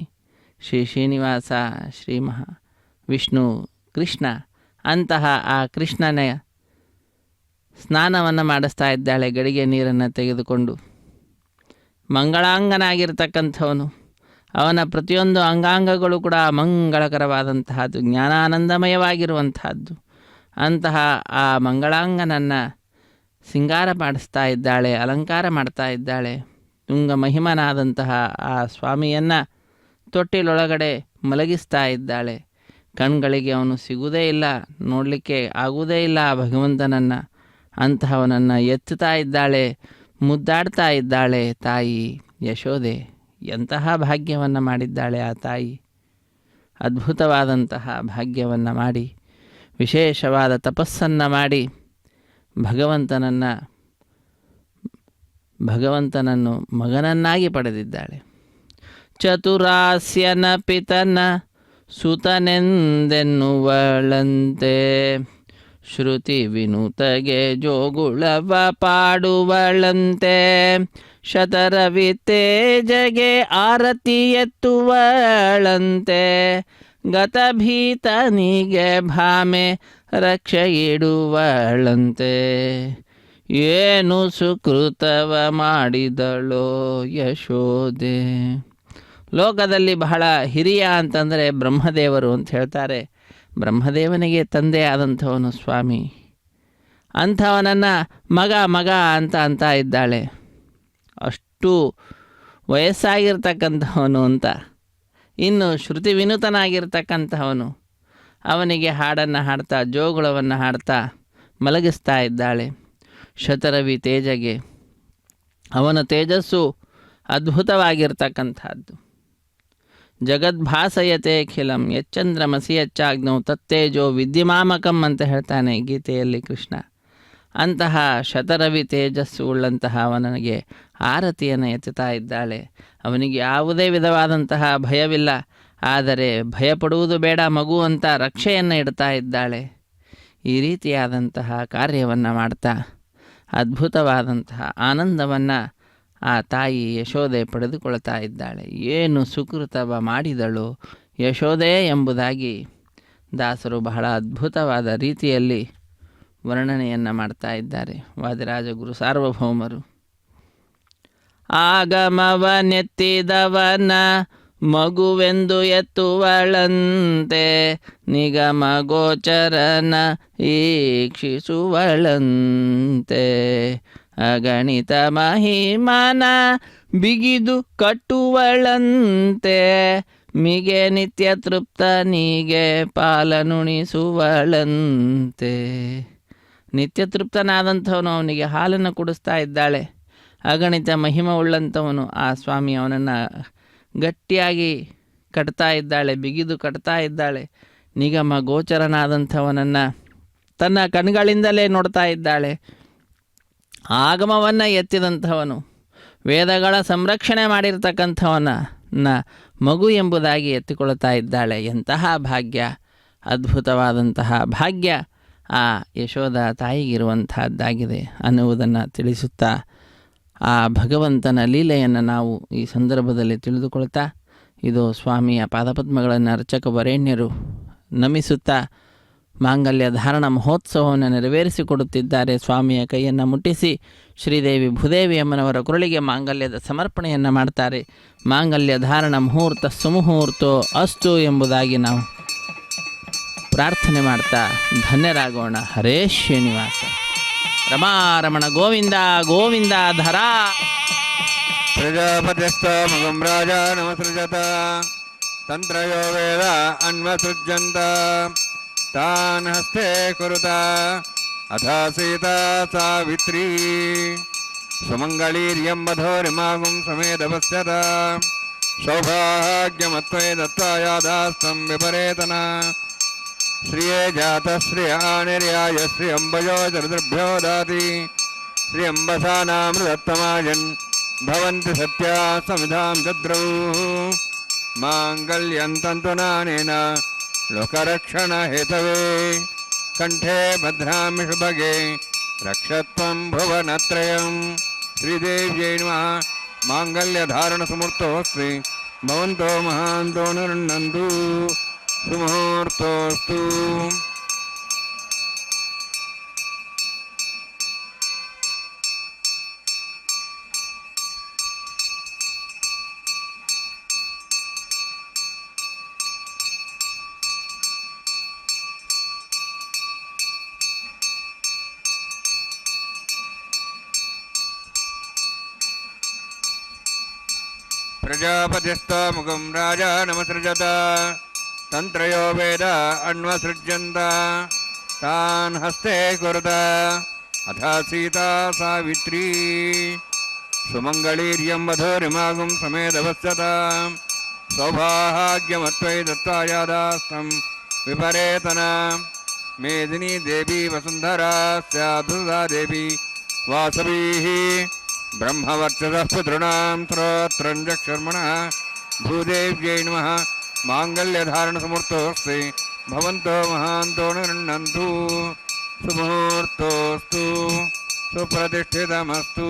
ಶ್ರೀ ಶ್ರೀನಿವಾಸ, ಶ್ರೀ ವಿಷ್ಣು, ಕೃಷ್ಣ. ಅಂತಹ ಆ ಕೃಷ್ಣನ ಸ್ನಾನವನ್ನು ಮಾಡಿಸ್ತಾ ಇದ್ದಾಳೆ ಗಡಿಗೆ ನೀರನ್ನು ತೆಗೆದುಕೊಂಡು. ಮಂಗಳಾಂಗನಾಗಿರ್ತಕ್ಕಂಥವನು, ಅವನ ಪ್ರತಿಯೊಂದು ಅಂಗಾಂಗಗಳು ಕೂಡ ಮಂಗಳಕರವಾದಂತಹದ್ದು, ಜ್ಞಾನಾನಂದಮಯವಾಗಿರುವಂತಹದ್ದು. ಅಂತಹ ಆ ಮಂಗಳಾಂಗನನ್ನು ಸಿಂಗಾರ ಮಾಡಿಸ್ತಾ ಇದ್ದಾಳೆ, ಅಲಂಕಾರ ಮಾಡ್ತಾ ಇದ್ದಾಳೆ. ತುಂಗ ಮಹಿಮನಾದಂತಹ ಆ ಸ್ವಾಮಿಯನ್ನು ತೊಟ್ಟಿಲೊಳಗಡೆ ಮಲಗಿಸ್ತಾ ಇದ್ದಾಳೆ. ಕಣ್ಗಳಿಗೆ ಅವನು ಸಿಗುವುದೇ ಇಲ್ಲ, ನೋಡಲಿಕ್ಕೆ ಆಗುವುದೇ ಇಲ್ಲ ಆ ಭಗವಂತನನ್ನು. ಅಂತಹವನನ್ನು ಎತ್ತುತ್ತಾ ಇದ್ದಾಳೆ, ಮುದ್ದಾಡ್ತಾ ಇದ್ದಾಳೆ ತಾಯಿ ಯಶೋದೆ. ಎಂತಹ ಭಾಗ್ಯವನ್ನು ಮಾಡಿದ್ದಾಳೆ ಆ ತಾಯಿ. ಅದ್ಭುತವಾದಂತಹ ಭಾಗ್ಯವನ್ನು ಮಾಡಿ, ವಿಶೇಷವಾದ ತಪಸ್ಸನ್ನು ಮಾಡಿ ಭಗವಂತನನ್ನು ಮಗನನ್ನಾಗಿ ಪಡೆದಿದ್ದಾಳೆ. ಚತುರಾಸ್ಯನ ಪಿತನ ಸುತನೆಂದೆನ್ನುವಳಂತೆ, ಶ್ರುತಿ ವಿನುತಗೆ ಜೋಗುಳವ ಪಾಡುವಳಂತೆ, ಶತರವಿ ತೇಜಗೆ ಆರತಿ ಎತ್ತುವಳಂತೆ, ಗತಭೀತನಿಗೆ ಭಾಮೆ ರಕ್ಷೆ ಇಡುವಳಂತೆ. ಏನು ಸುಕೃತವ ಮಾಡಿದಳೋ ಯಶೋದೆ. ಲೋಕದಲ್ಲಿ ಬಹಳ ಹಿರಿಯ ಅಂತಂದರೆ ಬ್ರಹ್ಮದೇವರು ಅಂತ ಹೇಳ್ತಾರೆ. ಬ್ರಹ್ಮದೇವನಿಗೆ ತಂದೆ ಆದಂಥವನು ಸ್ವಾಮಿ. ಅಂಥವನನ್ನು ಮಗ ಮಗ ಅಂತ ಇದ್ದಾಳೆ. ಅಷ್ಟು ವಯಸ್ಸಾಗಿರ್ತಕ್ಕಂಥವನು ಅಂತ. ಇನ್ನು ಶ್ರುತಿ ವಿನೂತನಾಗಿರ್ತಕ್ಕಂಥವನು. ಅವನಿಗೆ ಹಾಡನ್ನು ಹಾಡ್ತಾ, ಜೋಗುಳವನ್ನು ಹಾಡ್ತಾ ಮಲಗಿಸ್ತಾ ಇದ್ದಾಳೆ. ಶತರವಿ ತೇಜಗೆ, ಅವನ ತೇಜಸ್ಸು ಅದ್ಭುತವಾಗಿರ್ತಕ್ಕಂಥದ್ದು. ಜಗದ್ಭಾಸಯತೆ ಖಿಲಂ ಯಚ್ಚಂದ್ರಮಸಿ ಯಚ್ಚಾಗ್ನೌ ತತ್ತೇಜೋ ವಿದ್ಯಮಾಮಕಂ ಅಂತ ಹೇಳ್ತಾನೆ ಗೀತೆಯಲ್ಲಿ ಕೃಷ್ಣ. ಅಂತಹ ಶತರವಿ ತೇಜಸ್ಸು ಉಳ್ಳಂತಹ ಅವನಿಗೆ ಆರತಿಯನ್ನು ಎತ್ತುತ್ತಾ ಇದ್ದಾಳೆ. ಅವನಿಗೆ ಯಾವುದೇ ವಿಧವಾದಂತಹ ಭಯವಿಲ್ಲ, ಆದರೆ ಭಯಪಡುವುದು ಬೇಡ ಮಗು ಅಂತ ರಕ್ಷೆಯನ್ನು ಇಡ್ತಾ ಇದ್ದಾಳೆ. ಈ ರೀತಿಯಾದಂತಹ ಕಾರ್ಯವನ್ನು ಮಾಡ್ತಾ ಅದ್ಭುತವಾದಂತಹ ಆನಂದವನ್ನು ಆ ತಾಯಿ ಯಶೋದೆ ಪಡೆದುಕೊಳ್ತಾ ಇದ್ದಾಳೆ. ಏನು ಸುಕೃತವ ಮಾಡಿದಳು ಯಶೋದೆ ಎಂಬುದಾಗಿ ದಾಸರು ಬಹಳ ಅದ್ಭುತವಾದ ರೀತಿಯಲ್ಲಿ ವರ್ಣನೆಯನ್ನು ಮಾಡ್ತಾ ಇದ್ದಾರೆ ವಾದಿರಾಜ ಗುರು ಸಾರ್ವಭೌಮರು. ಆಗಮವನೆತ್ತಿದವನ ಮಗುವೆಂದು ಎತ್ತುವಳಂತೆ, ನಿಗಮ ಗೋಚರನ ಈಕ್ಷಿಸುವಳಂತೆ, ಅಗಣಿತ ಮಹಿಮನ ಬಿಗಿದು ಕಟ್ಟುವಳಂತೆ, ಮಿಗೆ ನಿತ್ಯ ತೃಪ್ತನಿಗೆ ಪಾಲನುಣಿಸುವಳಂತೆ. ನಿತ್ಯ ತೃಪ್ತನಾದಂಥವನು ಅವನಿಗೆ ಹಾಲನ್ನು ಕುಡಿಸ್ತಾ ಇದ್ದಾಳೆ. ಅಗಣಿತ ಮಹಿಮ ಉಳ್ಳಂಥವನು ಆ ಸ್ವಾಮಿ ಅವನನ್ನು ಗಟ್ಟಿಯಾಗಿ ಕಟ್ತಾ ಇದ್ದಾಳೆ, ಬಿಗಿದು ಕಟ್ತಾ ಇದ್ದಾಳೆ. ನಿಗಮ ಗೋಚರನಾದಂಥವನನ್ನು ತನ್ನ ಕಣ್ಗಳಿಂದಲೇ ನೋಡ್ತಾ ಇದ್ದಾಳೆ. ಆಗಮವನ್ನು ಎತ್ತಿದಂಥವನು, ವೇದಗಳ ಸಂರಕ್ಷಣೆ ಮಾಡಿರ್ತಕ್ಕಂಥವನ ಮಗು ಎಂಬುದಾಗಿ ಎತ್ತಿಕೊಳ್ತಾ ಇದ್ದಾಳೆ. ಎಂತಹ ಭಾಗ್ಯ, ಅದ್ಭುತವಾದಂತಹ ಭಾಗ್ಯ. ಆ ಯಶೋದ ತಾಯಿಗಿರುವಂತಹದ್ದಾಗಿದೆ ಅನ್ನುವುದನ್ನು ತಿಳಿಸುತ್ತಾ ಆ ಭಗವಂತನ ಲೀಲೆಯನ್ನು ನಾವು ಈ ಸಂದರ್ಭದಲ್ಲಿ ತಿಳಿದುಕೊಳ್ತಾ, ಇದು ಸ್ವಾಮಿಯ ಪಾದಪದ್ಮಗಳನ್ನು ಅರ್ಚಕ ವರೇಣ್ಯರು ನಮಿಸುತ್ತಾ ಮಾಂಗಲ್ಯ ಧಾರಣ ಮಹೋತ್ಸವವನ್ನು ನೆರವೇರಿಸಿಕೊಡುತ್ತಿದ್ದಾರೆ. ಸ್ವಾಮಿಯ ಕೈಯನ್ನು ಮುಟ್ಟಿಸಿ ಶ್ರೀದೇವಿ ಭೂದೇವಿ ಅಮ್ಮನವರ ಕುರಳಿಗೆ ಮಾಂಗಲ್ಯದ ಸಮರ್ಪಣೆಯನ್ನು ಮಾಡ್ತಾರೆ. ಮಾಂಗಲ್ಯ ಧಾರಣ ಮುಹೂರ್ತ ಸುಮುಹೂರ್ತೋ ಅಸ್ತು ಎಂಬುದಾಗಿ ನಾವು ಪ್ರಾರ್ಥನೆ ಮಾಡ್ತಾ ಧನ್ಯರಾಗೋಣ. ಹರೇ ಶ್ರೀನಿವಾಸ. ರಮಾರಮಣ ಗೋವಿಂದ ಗೋವಿಂದ ಧರ. ಪ್ರಜಾಪತಿಸ್ತಮಗಂ ರಾಜ ನಮಸೃಜತ ತಂತ್ರಯೋ ವೇದ ಅನ್ವಸೃಜ್ಯಂತ ತಾನ್ ಹಸ್ತೆ ಕುರುತ ಅಥ ಸೀತಾ ಸಾವಿತ್ರೀ ಸುಮಂಗಳೀರ್ಯಂ ವಧೋರಿಮಾಗುಂ ಸಮೇಧವಸ್ಯತ ಸೌಭಾಗ್ಯಮತ್ವೇ ದತ್ತಾಯಾದಾಸ್ತಂ ವಿಪರೇತನ ಶ್ರಿಯೇ ಜಾತ ಶ್ರಿಯ ನಿರ್ಯಾಯ ಶ್ರೀ ಅಂಬಜೋ ಚರುದ್ರಭ್ಯೋ ದಾತಿ ಶ್ರೀ ಅಂಬಸಾನಾಮೃತತ್ತಮಾಜನ್ ಭವಂತಿ ಸತ್ಯ ಸಮಿಧಾಂ ಚದ್ರೌ ಮಾಂಗಲ್ಯಂತಂತು ನಾನೇನ ಲೋಕರಕ್ಷಣ ಹೇತವೇ ಕಂಠೆ ಭದ್ರಾಮಿ ಶುಭಗೆ ರಕ್ಷತ್ವಂ ಭುವನತ್ರಯಂ. ಶ್ರೀದೇವ್ಯೈ ನಮಃ. ಮಾಂಗಲ್ಯಧಾರಣ ಸಮೂರ್ತೋಸ್ತಿ ಭವಂತೋ ಮಹಾಂತೋ ನಿರ್ಣಂತು ಸುಮುಹೂರ್ತೋಸ್ತು. ಪ್ರಜಾಪತಿಸ್ತಮುಖಂ ರಾಜ ನಮಸೃಜತ ತಂತ್ರಯೋ ವೇದ ಅನ್ವಸೃಜ್ಯಂತ ತಾನ್ ಹಸ್ತೆ ಕುರುತ ಅಥ ಸೀತಾ ಸಾವಿತ್ರೀ ಸುಮಂಗಳೀರ್ಯಂ ವಧೋರಿಮಾಗುಂ ಸಮೇಧವಸ್ಯತ ಸೌಭಾಗ್ಯಮತ್ವೈ ದತ್ತಾಯಾದಾಸ್ತಂ ವಿಪರೇತನ ಮೇದಿನಿ ದೇವಿ ವಸುಂಧರಾ ಸ್ಯಾಧುಧಾ ದೇವಿ ವಾಸವೀಃ ಬ್ರಹ್ಮವರ್ಚಸಃ ಪುತೃಣಾಂ ಶ್ರೋತ್ರಂಜಕ್ಷರ್ಮಣಃ ಭೂದೇವ್ಯೈ ನಮಃ. ಮಾಂಗಲ್ಯಧಾರಣ ಸಮೂರ್ತೋಸ್ತಿ ಭವಂತೋ ಮಹಾಂತೋ ನಿರ್ಣಂತು ಸುಮುಹೂರ್ತೋಸ್ತು ಸುಪ್ರತಿಷ್ಠಿತಮಸ್ತು.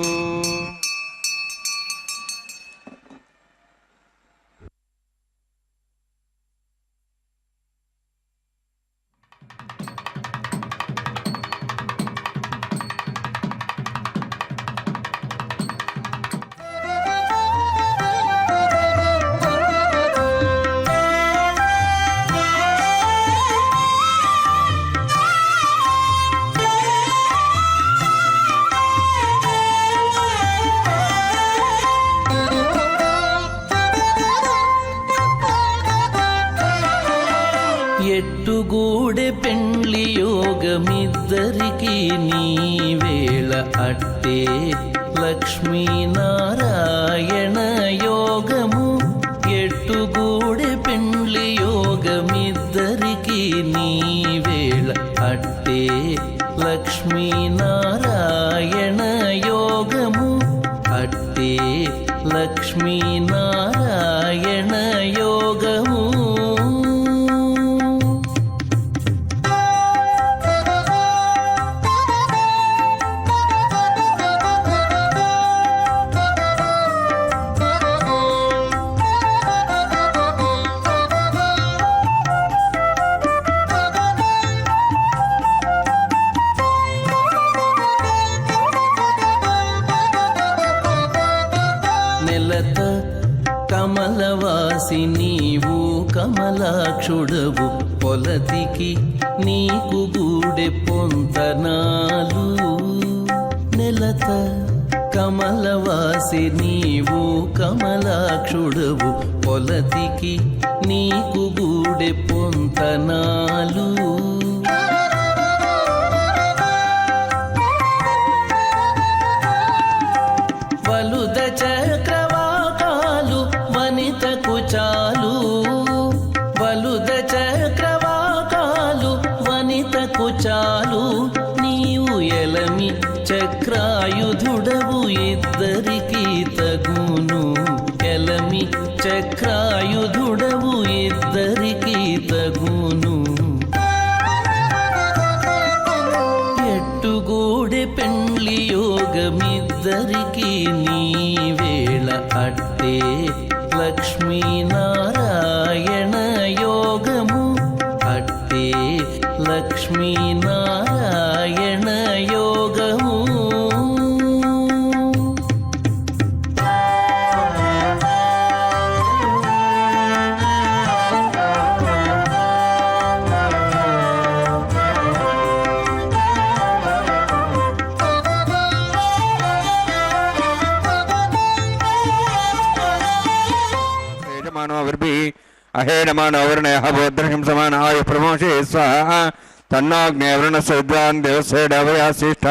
ఎట్టుగూడె పెండ్లి యోగమిద్దరికి నీవేళ అట్టే లక్ష్మీనారాయణ యోగము. ఎట్టుగూడె పెండ్లి యోగమిద్దరికి నీవేళ అట్టే లక్ష్మీనారాయణ యోగము. అట్టే లక్ష్మీనారాయణ యోగము. నెలత కమలవాసి నీవు కమలాక్షుడవు పొలతికి నీకు గూడె పొంతనాలు. నెలత కమలవాసి నీవు కమలాక్షుడవు పొలతికి నీకు గూడె పొంతనాలు. వలుద చక్రవాకాలు వనితకు చాలు. వలుద చక్రవాకాలు వనితకు చాలు. నీవు ఎలమి చక్రాయుధుడవు ఇద్దరికి తగును. ఎలమి చక్రాయుధుడవు ఇద్దరికి తగును. యోగమిద్దరికి నీవేళ అట్టే లక్ష్మీనారాయణ యోగము అట్టే లక్ష్మీనారాయణ యోగము. అహేణమానవర్ణయ భోద్రహం సమాన ఆయు ప్రమోషే స్వాహ తన్నాగ్నేవరణస్ విద్వాన్ దేవసేడవయాశిష్ట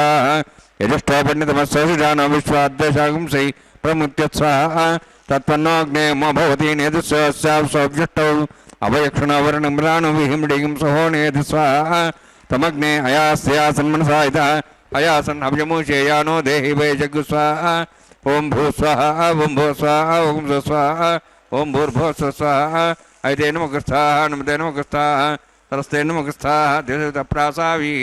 యజుష్టో పండితమస్సుజాన విశ్వాద్వేషాగుంసై ప్రముత్య స్వాహ తత్పన్నోగ్నేమో భవతి నేదుస్సౌభ్యుష్టౌ అభయక్షుణవర్ణం రాణు విహిమిడిగిం సహోనేది స్వాహ తమగ్నే అయాస్యాసన్మనసా ఇత అయాసన్ అభ్యమూషేయానో దేహి వై జగ్గు స్వాహ. ఓం భూ స్వాహ ఓం భూ స్వాహ ఓం భూ స్వాహ ఓం భూర్భువ స్వాహ. అయితే నమగస్థాః నమతే నమగస్థాః సరస్తే నమగస్థాః దేవతప్రాసావి.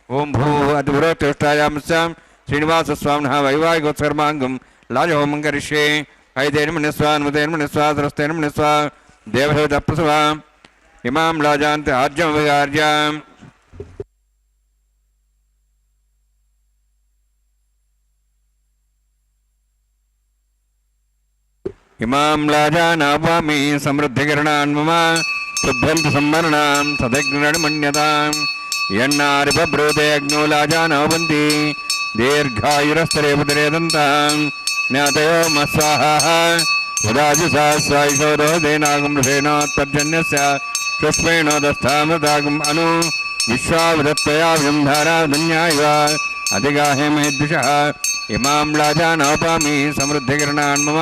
ఓం భూ అద్భురోత్తిష్టాయామస్యాం శ్రీనివాసస్వామినః వైవాహికోత్సర్మాంగం లాజహోమం కరిష్యే. అయితే నమనిస్వా నమతే నమనిస్వా సరస్తే నమనిస్వా దేవతప్రసవా ఇమాం లాజాంతి ఆర్జం విహార్యాం. ఇమాం లాజానాపామి సమృద్ధికరణాన్ మమ శుద్ధంతు సంవరణాం సదగ్నిర్మణ్యతాం. యన్నారిబ్రూతే అగ్నో లాజానవంతి దీర్ఘాయురస్తరేపతిరేదంతాం జ్ఞాతయో మస్వాహ ఉదాజి సహస్రాయిషోదో దేనాగం ఋషేణోత్పర్జన్యస్య పుష్పేణోదస్థామృతాగం అను విశ్వావిదత్వయా వ్యంధారాధన్యాయవ అధిగాహేమేద్విషః. ఇమాం లాజానపామి సమృద్ధికరణాన్ మమ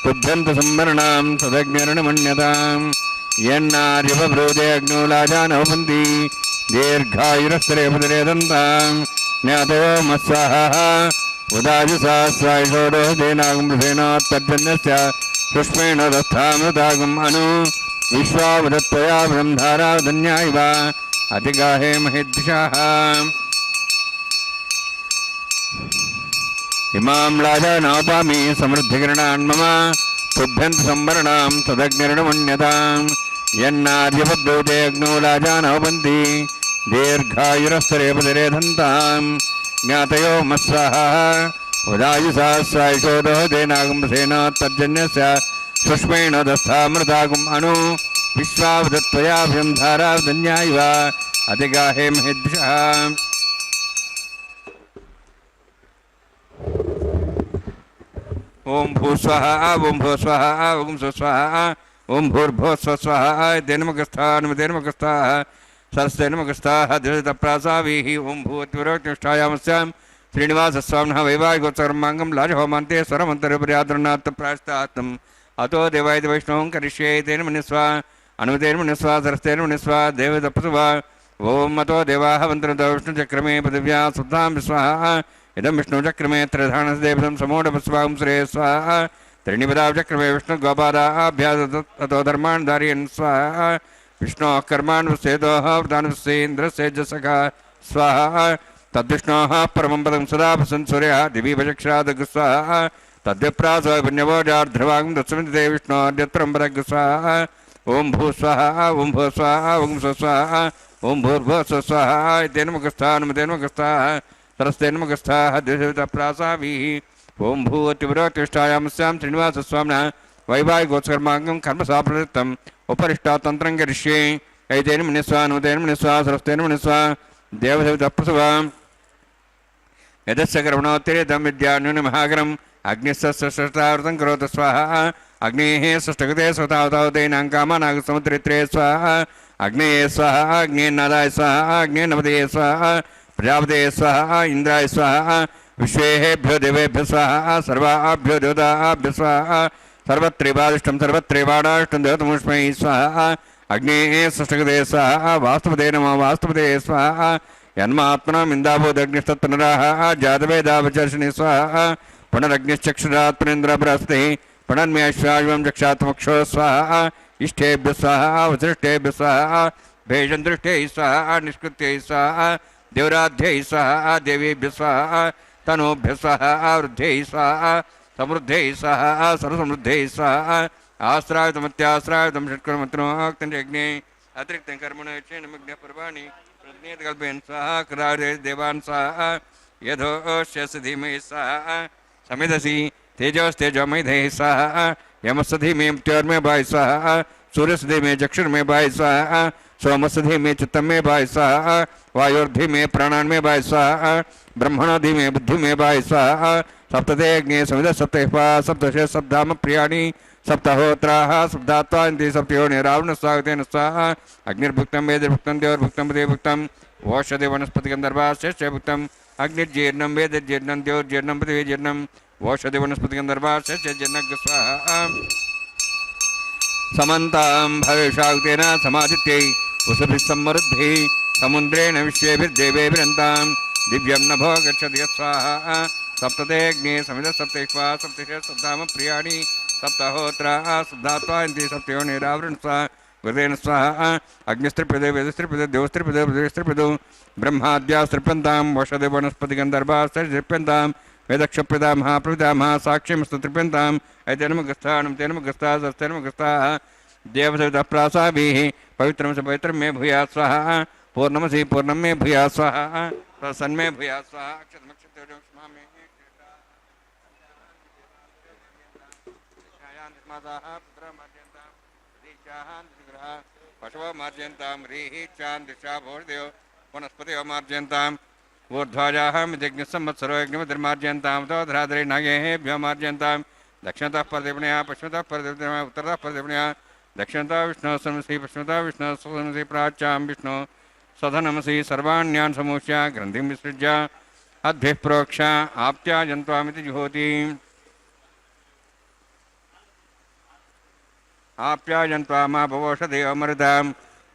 శుద్ధంతు సంవరణాం సదగ్నిర్మణ్యతాం. యన్నార్యబ్రూతే అగ్నో లాజానవంతి దీర్ఘాయురస్తరేపతిరేదంతాం జ్ఞాతయో మస్వాహ ఉదాజి సహస్రాయిషోదో దేనాగం ఋషేణోత్పర్జన్యస్య పుష్పేణోదస్థామృతాగం అను విశ్వావదత్వయా బ్రహ్మధారాధన్యాయవ అతిగాహే మహేద్విషః. ఇమాం లాజానాపామి సమృద్ధికరణాన్ మమ శుద్ధంతు సంవరణాం తదగ్నిర్మణ్యతాం. యన్నార్యబ్రూతే అగ్నో లాజానవంతి దీర్ఘాయురస్తరేపతిరేదంతాం జ్ఞాతయో మస్వాహ ఉదాజి సహస్రాయిషోదో దేనాగం ఋషేణోత్పర్జన్యస్య పుష్పేణోదస్థామృతాగం అను విశ్వావదత్వయా బ్రహ్మధారాధన్యాయవ అతిగాహే మహేద్విషః. ఓం భూ స్వహ ఓం భూ స్వహ ఓం స్వస్వహ ఓం భూర్భువ స్వస్వహ. దేనమగస్థాః నమతే నమగస్థాః సరస్తే నమగస్థాః దేవతప్రాసావిః. ఓం భూత్విరోక్తిష్టాయామస్యాం శ్రీనివాసస్వామినః వైవాహికోత్సర్మాంగం లాజహోమాంతే స్వరమంతర్పర్యాదృణాత్ ప్రాయశ్చిత్తం అతో దేవాయతి వైష్ణవం కరిష్యే. తేన మనిస్వా అనుమతేన మనిస్వా సరస్తేన మనిస్వా దేవతప్రసవా. ఓం అతో దేవాః వంతరతో విష్ణుచక్రమే పృథివ్యా సుప్తాం విశ్వాః ఇదం విష్ణుచక్రమే త్రిధానదేవం సమూఢపస్వాం శ్రేయ స్వాహ. త్రిణిపదాచక్రమే విష్ణుగోపాదాభ్యాసతో ధర్మాన్ ధారయన్ స్వాహ. విష్ణోః కర్మాన్ వసేదోః వృతానుసేంద్రసేజసఖ స్వాహ. తద్విష్ణోః పరమం పదం సదా వసన్ సూర్యః దివీపచక్షాదగ్ స్వాహ. తద్విప్రాసో పుణ్యవోజార్ధ్రవాగం దత్సమితే విష్ణోర్యత్పరంపరగ్ స్వాహ. ఓం భూ స్వాహ ఓం భూ స్వాహ ఓం స్వస్వాహ ఓం భూర్భువ స్వస్వాహ. తేన ముఖస్థాః నమతే నమగస్థాః సరస్తే నమగస్థాః దేవతప్రాసావిః. ఓం భూతివ్రోతిష్టాయామస్యాం శ్రీనివాసస్వామినః వైవాహికోత్సర్మాంగం కర్మసాప్రదత్తం ఉపరిష్టాతంత్రం కరిష్యే. అయితేన మనిస్వా నమతేన మనిస్వా సరస్తేన మనిస్వా దేవతప్రసవా. యదస్య కర్మణోత్తరేతం విద్యాన్యూనమహాగరం అగ్నిస్సృష్టావృతం కరోతు స్వాహ. అగ్నేః సృష్టగతే స్వతావతావతైనాం కామానాగ సముద్రిత్రే స్వాహ. అగ్నేయ స్వాహ అగ్నేన్నాదాయ స్వాహ అగ్నేన్నపతయే స్వాహ ప్రజాపతయే స్వాహ ఇంద్రాయ స్వాహ. విశ్వేభ్యో దేవేభ్యో స్వాహ సర్వాభ్యో దేవతాభ్యో స్వాహ. సర్వత్రైవాదిష్టం సర్వత్రైవాడాష్టం దేవతముష్మై స్వాహ. అగ్నేః సృష్టగతే స్వాహ వాస్తుపతే నమో వాస్తుపతయే స్వాహ. యన్మాత్మనం ఇందాభూదగ్నిస్తత్పునరాహ జాతవేదావచర్షిణి స్వాహ. పునరగ్నిశ్చక్షురాత్ పునేంద్ర బృహస్పతి పునర్మ్యాశ్వాయువం చక్షాత్మక్షో స్వాహ. ఇష్టేభ్య స్వాహ వసిష్ఠేభ్య స్వాహ. భేషం దృష్టై స్వాహ నిష్కృత్యై స్వాహ. దేవరాధ్యై స్వాహ దేవేభ్య స్వాహ. तनोभ्यः स्वाहा वृद्ध्यै स्वाहा समृद्ध्यै स्वाहा सर्वसमृद्ध्यै स्वाहा आश्रायुतमत्याश्रायुतं षट्कर्मत्रोक्तं यज्ञे अतिरिक्तं कर्मण निमग्नः पर्वाणि प्रज्ञेतकल्पयन् स्वाहा कृरारे देवान् स्वाहा यथोष्यस्य धीमहि स्वाहा समिदसि तेजोस्तेजोमयधेहि स्वाहा यमस्य धीमहि मृत्योर्मे भाय स्वाहा सूर्यस्य धीमहि चक्षुर्मे भाय स्वाहा सोमस्य धीमहि चित्तमे भाय स्वाहा वायोर्धीमहि प्राणान्मे भाय स्वाहा ब्रह्मणो धीमहि बुद्धिमे भाय स्वाहा सप्तते अग्ने समिद सप्तैः सप्तशे सप्ताम प्रियाणि सप्तहोत्राः सप्तात्वान्ति सप्तयोनि रावणस्वागतेन स्वाहा अग्निर्भुक्तं वेदर्भुक्तं देवर्भुक्तं पृथिवीभुक्तं ओषधि वनस्पतिगन्धर्वाश्च भुक्तं अग्निर्जीर्णं वेदर्जीर्णं देवर्जीर्णं पृथिवीजीर्णं ओषधि वनस्पतिगन्धर्वाश्च जीर्णज्ञ स्वाहा समन्तां भवेशाक्तेन समादित्यै वसुभिः समृद्धिः समुद्रेण विश्वेभिर्देवेभिरन्तां दिव्यं नभो गच्छति यत्स्वाहा सप्तते अग्ने समिद सप्तैः सप्तशे सप्ताम प्रियाणि सप्तहोत्राः सप्तात्वान्ति सप्तयोनिरावृण स्वाहा गुरुदेन स्वाहा अग्निस्त्रिपदे वेदस्त्रिपदे देवस्त्रिपदे पृथिवीस्त्रिपदो ब्रह्माद्यास्त्रिप्यन्तां वषधे वनस्पतिगन्धर्वास्त्रिप्यन्तां वेदक्षप्यतां महाप्रवितामः साक्ष्यमस्तु त्रिप्यन्तां ऐतेनमगस्थानं तेनमगस्ताः सस्तेनमगस्ताः देवसवितः प्रासाभिः पवित्रं स पवित्रं मे भूयात् स्वाहा पूर्णमसि पूर्णं मे भूयात् स्वाहा प्रसन्मे भूयात् स्वाहा अक्षतमक्षतेजोष्मा मे पशवो मार्जयन्तां ह्रीः चान् दिशा भोर्देव वनस्पतियो मार्जयन्तां ऊर्ध्वाजाः मितिज्ञसंवत्सरो यज्ञमतिर्मार्जयन्तां तोधराधरे नागेभ्यो मार्जयन्तां दक्षिणतः परदेवनया पश्चिमतः परदेवनया उत्तरतः परदेवनया दक्षिणतः विष्णुः समसि पश्चिमतः विष्णुः समसि प्राच्यां विष्णु सधनमसि सर्वाण्यान् समूह्य ग्रन्थिं विसृज्य अद्भिः प्रोक्ष आप्त्याजन्त्वामिति जुहोति आप्यायन्त्वामा भवोषधेवमृतां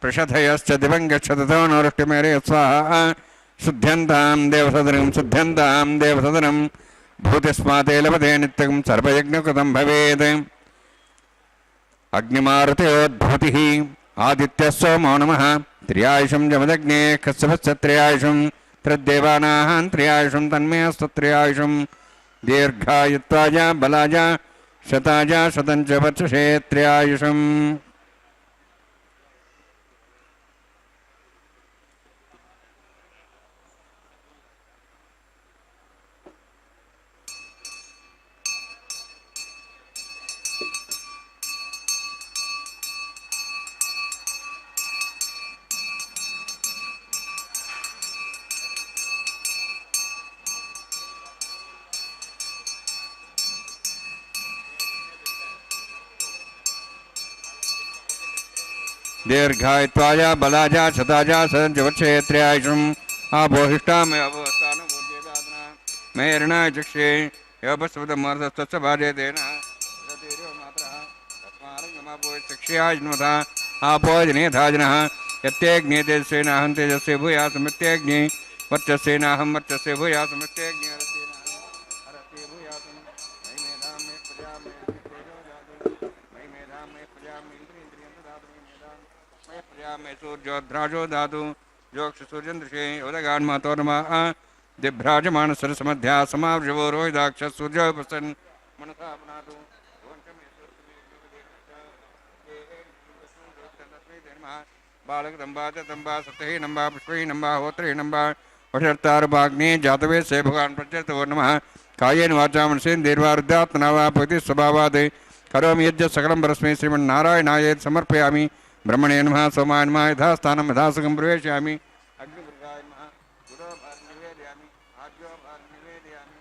प्रषधयश्च दिवं गच्छततो नौरुष्टिमेरे स्वाहा शुद्ध्यन्तां देवसदनं भूतिस्माते लभते नित्यं सर्वयज्ञकृतं भवेत् अग्निमारुतयोद्भूतिः आदित्यः सोमो नमः त्र्यायुषं जमदग्ने कश्यपस्य त्र्यायुषं त्रिदेवानां त्र्यायुषं तन्मे स्तत्र्यायुषं दीर्घायुत्वाय बलाय शताय शतञ्च वर्षे त्र्यायुषम् दीर्घायुत्वाय बलाय शताय शतञ्च वर्षे त्र्यायुषम् आबोहिष्टामे अवस्थानुभूत्येदात्ना मेरणाय चक्षे योपस्वतमर्धस्तस्य भार्यतेन मात्रः तस्मारङ्गमापोचक्ष्याय जन्मथा आपोजनेधाजनः यत्येऽग्ने तेजस्वेनाहं तेजस्वे भूयासमित्येऽग्ने वर्चस्वेनाहं वर्चस्वे भूयासमित्येऽग्ने हरस्ये भूयासं मयि मेधां मे प्रजा मे तेजो जातु मयि मेधां मे प्रजा मे इन्द्रियं ददातु मे मेधां मयि प्रजा मे सूर्योद्राजो दातु योक्षसूर्यन्दृशे उदगान्मातोर्नमः दिभ्राजमानसरसमध्या समावृवो रोहिदाक्ष सूर्योपसन् मनसा पुनातु बालकदम्बा तम्बा सप्तही नम्बा पुष्पही नम्बा होत्री नम्बा वषर्तारभाग्ने जातवे से भगवान् प्रत्यर्थ नमः कायेन वाचा मनसेन्द्रिर्वा हृदयात्मना वा भक्ति स्वभावात् करोमि यज्ञ सकलं परस्मै श्रीमन्नारायणाय समर्पयामि ब्रह्मणे नमः सोमाय नमः यथा स्थानं यथा सुखं प्रवेशयामि अग्निपुरुषाय नमः गुरो भार निवेदयामि आज्यो भार निवेदयामि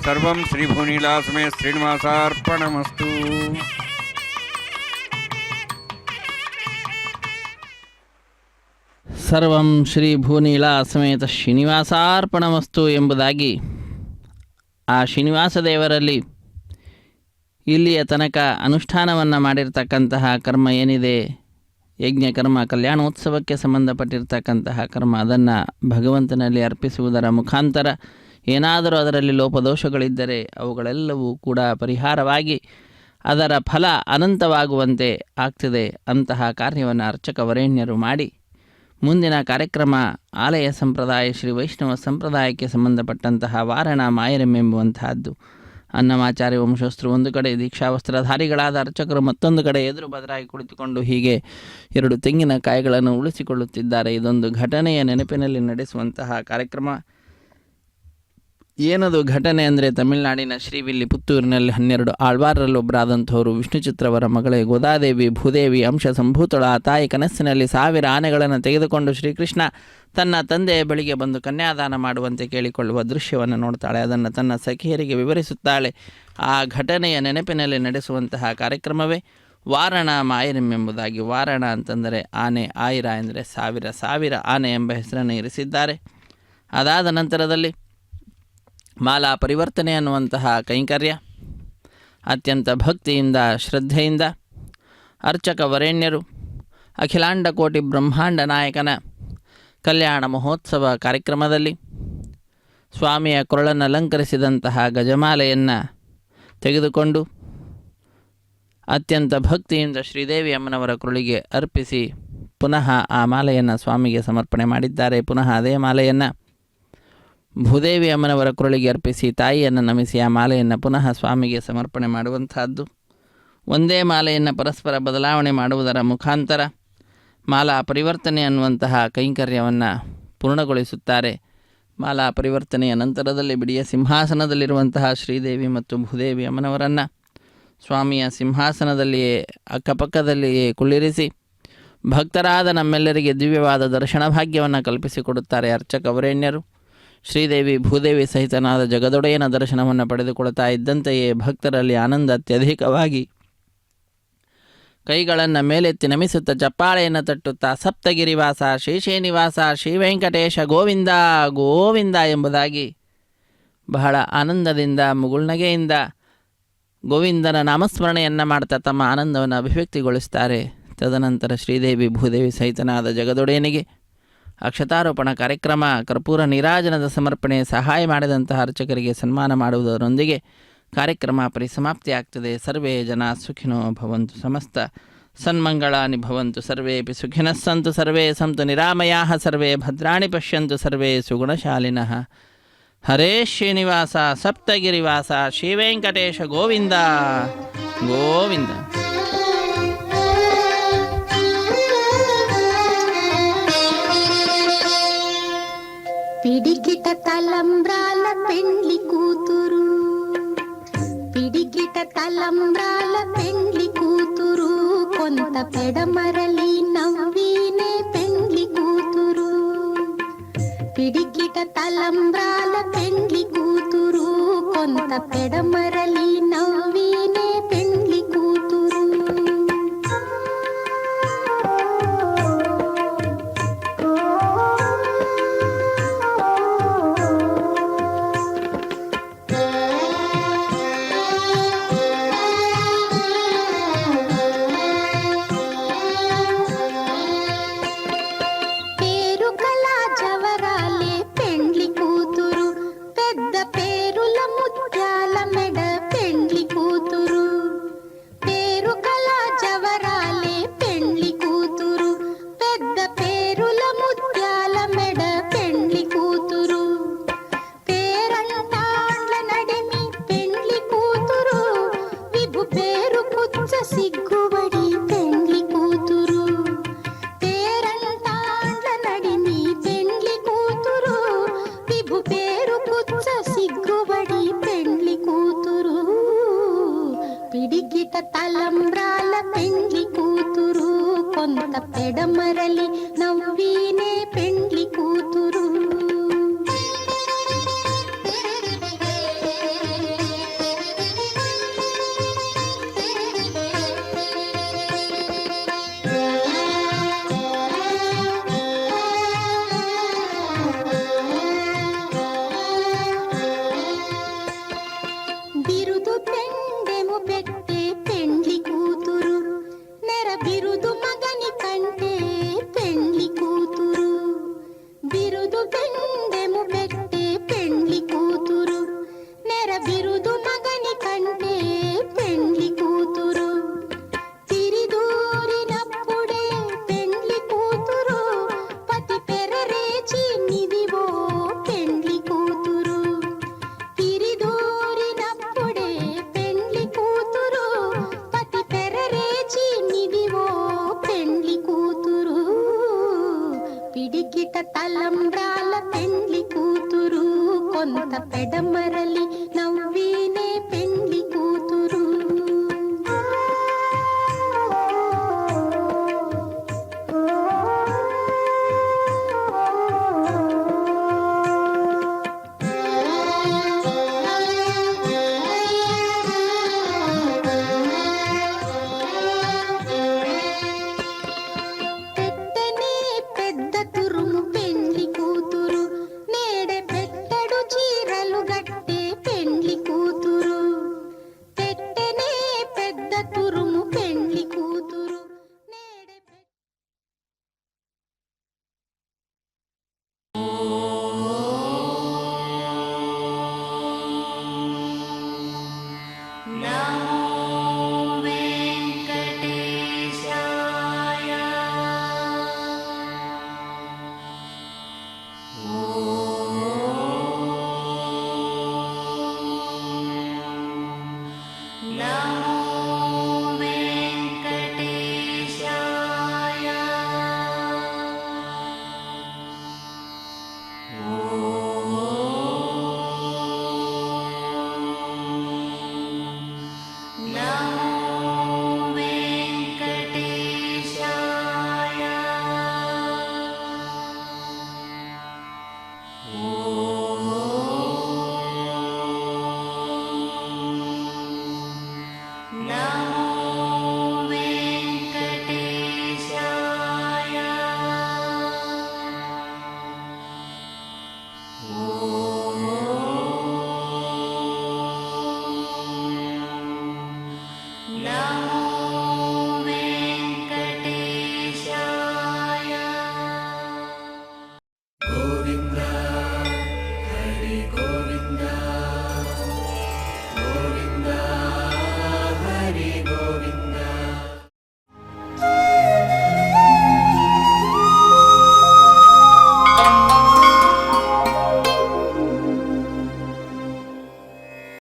सर्वं श्रीभूनीलासमे श्रीनिवासार्पणमस्तु। ಸರ್ವಂ ಶ್ರೀ ಭೂನೀಳಾ ಸಮೇತ ಶ್ರೀನಿವಾಸಾರ್ಪಣಮಸ್ತು ಎಂಬುದಾಗಿ ಆ ಶ್ರೀನಿವಾಸ ದೇವರಲ್ಲಿ ಇಲ್ಲಿಯ ತನಕ ಅನುಷ್ಠಾನವನ್ನು ಮಾಡಿರ್ತಕ್ಕಂತಹ ಕರ್ಮ ಏನಿದೆ, ಯಜ್ಞ ಕರ್ಮ, ಕಲ್ಯಾಣೋತ್ಸವಕ್ಕೆ ಸಂಬಂಧಪಟ್ಟಿರ್ತಕ್ಕಂತಹ ಕರ್ಮ, ಅದನ್ನು ಭಗವಂತನಲ್ಲಿ ಅರ್ಪಿಸುವುದರ ಮುಖಾಂತರ ಏನಾದರೂ ಅದರಲ್ಲಿ ಲೋಪದೋಷಗಳಿದ್ದರೆ ಅವುಗಳೆಲ್ಲವೂ ಕೂಡ ಪರಿಹಾರವಾಗಿ ಅದರ ಫಲ ಅನಂತವಾಗುವಂತೆ ಆಗ್ತದೆ. ಅಂತಹ ಕಾರ್ಯವನ್ನು ಅರ್ಚಕ ವರೇಣ್ಯರು ಮಾಡಿ ಮುಂದಿನ ಕಾರ್ಯಕ್ರಮ ಆಲಯ ಸಂಪ್ರದಾಯ ಶ್ರೀ ವೈಷ್ಣವ ಸಂಪ್ರದಾಯಕ್ಕೆ ಸಂಬಂಧಪಟ್ಟಂತಹ ವಾರಣ ಮಾಯರಂ ಎಂಬುವಂತಹದ್ದು. ಅನ್ನಮಾಚಾರ್ಯ ವಂಶಸ್ಥರು ಒಂದು ಕಡೆ, ದೀಕ್ಷಾವಸ್ತ್ರಧಾರಿಗಳಾದ ಅರ್ಚಕರು ಮತ್ತೊಂದು ಕಡೆ ಎದುರು ಬದಲಾಗಿ ಕುಳಿತುಕೊಂಡು ಹೀಗೆ 2 ತೆಂಗಿನಕಾಯಿಗಳನ್ನು ಉಳಿಸಿಕೊಳ್ಳುತ್ತಿದ್ದಾರೆ. ಇದೊಂದು ಘಟನೆಯ ನೆನಪಿನಲ್ಲಿ ನಡೆಸುವಂತಹ ಕಾರ್ಯಕ್ರಮ. ಏನದು ಘಟನೆ ಅಂದರೆ, ತಮಿಳುನಾಡಿನ ಶ್ರೀವಿಲ್ಲಿ ಪುತ್ತೂರಿನಲ್ಲಿ 12 ಆಳ್ವಾರರಲ್ಲೊಬ್ಬರಾದಂಥವರು ವಿಷ್ಣು ಚಿತ್ರವರ ಮಗಳೇ ಗೋದಾದೇವಿ ಭೂದೇವಿ ಅಂಶ ಸಂಭೂತಳ ಆ ತಾಯಿ ಕನಸಿನಲ್ಲಿ 1000 ಆನೆಗಳನ್ನು ತೆಗೆದುಕೊಂಡು ಶ್ರೀಕೃಷ್ಣ ತನ್ನ ತಂದೆಯ ಬಳಿಗೆ ಬಂದು ಕನ್ಯಾದಾನ ಮಾಡುವಂತೆ ಕೇಳಿಕೊಳ್ಳುವ ದೃಶ್ಯವನ್ನು ನೋಡ್ತಾಳೆ. ಅದನ್ನು ತನ್ನ ಸಖಿಯರಿಗೆ ವಿವರಿಸುತ್ತಾಳೆ. ಆ ಘಟನೆಯ ನೆನಪಿನಲ್ಲಿ ನಡೆಸುವಂತಹ ಕಾರ್ಯಕ್ರಮವೇ ವಾರಣ ಮಾಯರಂ ಎಂಬುದಾಗಿ. ವಾರಣ ಅಂತಂದರೆ ಆನೆ, ಆಯಿರ ಎಂದರೆ 1000 ಆನೆ ಎಂಬ ಹೆಸರನ್ನು ಇರಿಸಿದ್ದಾರೆ. ಅದಾದ ನಂತರದಲ್ಲಿ ಮಾಲಾ ಪರಿವರ್ತನೆ ಅನ್ನುವಂತಹ ಕೈಂಕರ್ಯ ಅತ್ಯಂತ ಭಕ್ತಿಯಿಂದ ಶ್ರದ್ಧೆಯಿಂದ ಅರ್ಚಕ ವರೇಣ್ಯರು ಅಖಿಲಾಂಡ ಕೋಟಿ ಬ್ರಹ್ಮಾಂಡ ನಾಯಕನ ಕಲ್ಯಾಣ ಮಹೋತ್ಸವ ಕಾರ್ಯಕ್ರಮದಲ್ಲಿ ಸ್ವಾಮಿಯ ಕೊರಳನ್ನು ಅಲಂಕರಿಸಿದಂತಹ ಗಜಮಾಲೆಯನ್ನು ತೆಗೆದುಕೊಂಡು ಅತ್ಯಂತ ಭಕ್ತಿಯಿಂದ ಶ್ರೀದೇವಿ ಅಮ್ಮನವರ ಕೊರಳಿಗೆ ಅರ್ಪಿಸಿ ಪುನಃ ಆ ಮಾಲೆಯನ್ನು ಸ್ವಾಮಿಗೆ ಸಮರ್ಪಣೆ ಮಾಡಿದ್ದಾರೆ. ಪುನಃ ಅದೇ ಮಾಲೆಯನ್ನು ಭೂದೇವಿ ಅಮ್ಮನವರ ಕೊರಳಿಗೆ ಅರ್ಪಿಸಿ ತಾಯಿಯನ್ನು ನಮಿಸಿ ಆ ಮಾಲೆಯನ್ನು ಪುನಃ ಸ್ವಾಮಿಗೆ ಸಮರ್ಪಣೆ ಮಾಡುವಂತಹದ್ದು. ಒಂದೇ ಮಾಲೆಯನ್ನು ಪರಸ್ಪರ ಬದಲಾವಣೆ ಮಾಡುವುದರ ಮುಖಾಂತರ ಮಾಲಾ ಪರಿವರ್ತನೆ ಅನ್ನುವಂತಹ ಕೈಂಕರ್ಯವನ್ನು ಪೂರ್ಣಗೊಳಿಸುತ್ತಾರೆ. ಮಾಲಾ ಪರಿವರ್ತನೆಯ ನಂತರದಲ್ಲಿ ಬಿಡಿಯ ಸಿಂಹಾಸನದಲ್ಲಿರುವಂತಹ ಶ್ರೀದೇವಿ ಮತ್ತು ಭೂದೇವಿ ಅಮ್ಮನವರನ್ನು ಸ್ವಾಮಿಯ ಸಿಂಹಾಸನದಲ್ಲಿಯೇ ಅಕ್ಕಪಕ್ಕದಲ್ಲಿಯೇ ಕುಳ್ಳಿರಿಸಿ ಭಕ್ತರಾದ ನಮ್ಮೆಲ್ಲರಿಗೆ ದಿವ್ಯವಾದ ದರ್ಶನ ಭಾಗ್ಯವನ್ನು ಕಲ್ಪಿಸಿಕೊಡುತ್ತಾರೆ ಅರ್ಚಕ ವರೇಣ್ಯರು. ಶ್ರೀದೇವಿ ಭೂದೇವಿ ಸಹಿತನಾದ ಜಗದೊಡೆಯನ ದರ್ಶನವನ್ನು ಪಡೆದುಕೊಳ್ತಾ ಇದ್ದಂತೆಯೇ ಭಕ್ತರಲ್ಲಿ ಆನಂದ ಅತ್ಯಧಿಕವಾಗಿ ಕೈಗಳನ್ನು ಮೇಲೆತ್ತಿ ನಮಿಸುತ್ತಾ ಚಪ್ಪಾಳೆಯನ್ನು ತಟ್ಟುತ್ತಾ ಸಪ್ತಗಿರಿವಾಸ ಶೇಷೇನಿವಾಸ ಶ್ರೀ ವೆಂಕಟೇಶ ಗೋವಿಂದ ಗೋವಿಂದ ಎಂಬುದಾಗಿ ಬಹಳ ಆನಂದದಿಂದ ಮುಗುಳ್ನಗೆಯಿಂದ ಗೋವಿಂದನ ನಾಮಸ್ಮರಣೆಯನ್ನು ಮಾಡ್ತಾ ತಮ್ಮ ಆನಂದವನ್ನು ಅಭಿವ್ಯಕ್ತಿಗೊಳಿಸ್ತಾರೆ. ತದನಂತರ ಶ್ರೀದೇವಿ ಭೂದೇವಿ ಸಹಿತನಾದ ಜಗದೊಡೆಯನಿಗೆ ಅಕ್ಷತಾರೋಪಣ ಕಾರ್ಯಕ್ರಮ, ಕರ್ಪೂರ ನೀರಾಜನದ ಸಮರ್ಪಣೆ, ಸಹಾಯ ಮಾಡಿದಂತಹ ಅರ್ಚಕರಿಗೆ ಸನ್ಮಾನ ಮಾಡುವುದರೊಂದಿಗೆ ಕಾರ್ಯಕ್ರಮ ಪರಿಸಮಾಪ್ತಿಯಾಗ್ತದೆ. ಸರ್ವೇ ಜನ ಸುಖಿನೋ ಭವಂತು, ಸಮಸ್ತ ಸನ್ಮಂಗಳಾನಿ ಭವಂತು, ಸರ್ವೇಪಿ ಸುಖಿನಃ ಸಂತು, ಸರ್ವೇ ಸಂತು ನಿರಾಮಯಾಃ, ಸರ್ವೇ ಭದ್ರಾಣಿ ಪಶ್ಯಂತು, ಸರ್ವೇ ಸುಗುಣಶಾಲಿನಃ. ಹರೇ ಶ್ರೀನಿವಾಸ ಸಪ್ತಗಿರಿವಾಸ ಶ್ರೀ ವೆಂಕಟೇಶ ಗೋವಿಂದ ಗೋವಿಂದ. పిడికిట తలంబ్రాల పెండ్లి కూతురు, పిడికిట తలంబ్రాల పెండ్లి కూతురు, కొంత పెడమరలి నవ్వినే పెండ్లి కూతురు. పిడికిట తలంబ్రాల పెండ్లి కూతురు, కొంత పెడమరలి నవ్వినే పెండ్లి కూతురు. పేరుల ముత్యాల మెడ పెండ్లి కూతురు. పిడికిట తలంబ్రాల పెండ్లి కూతురు కొంత పెడమరలి నవ్వీనే పెండ్లి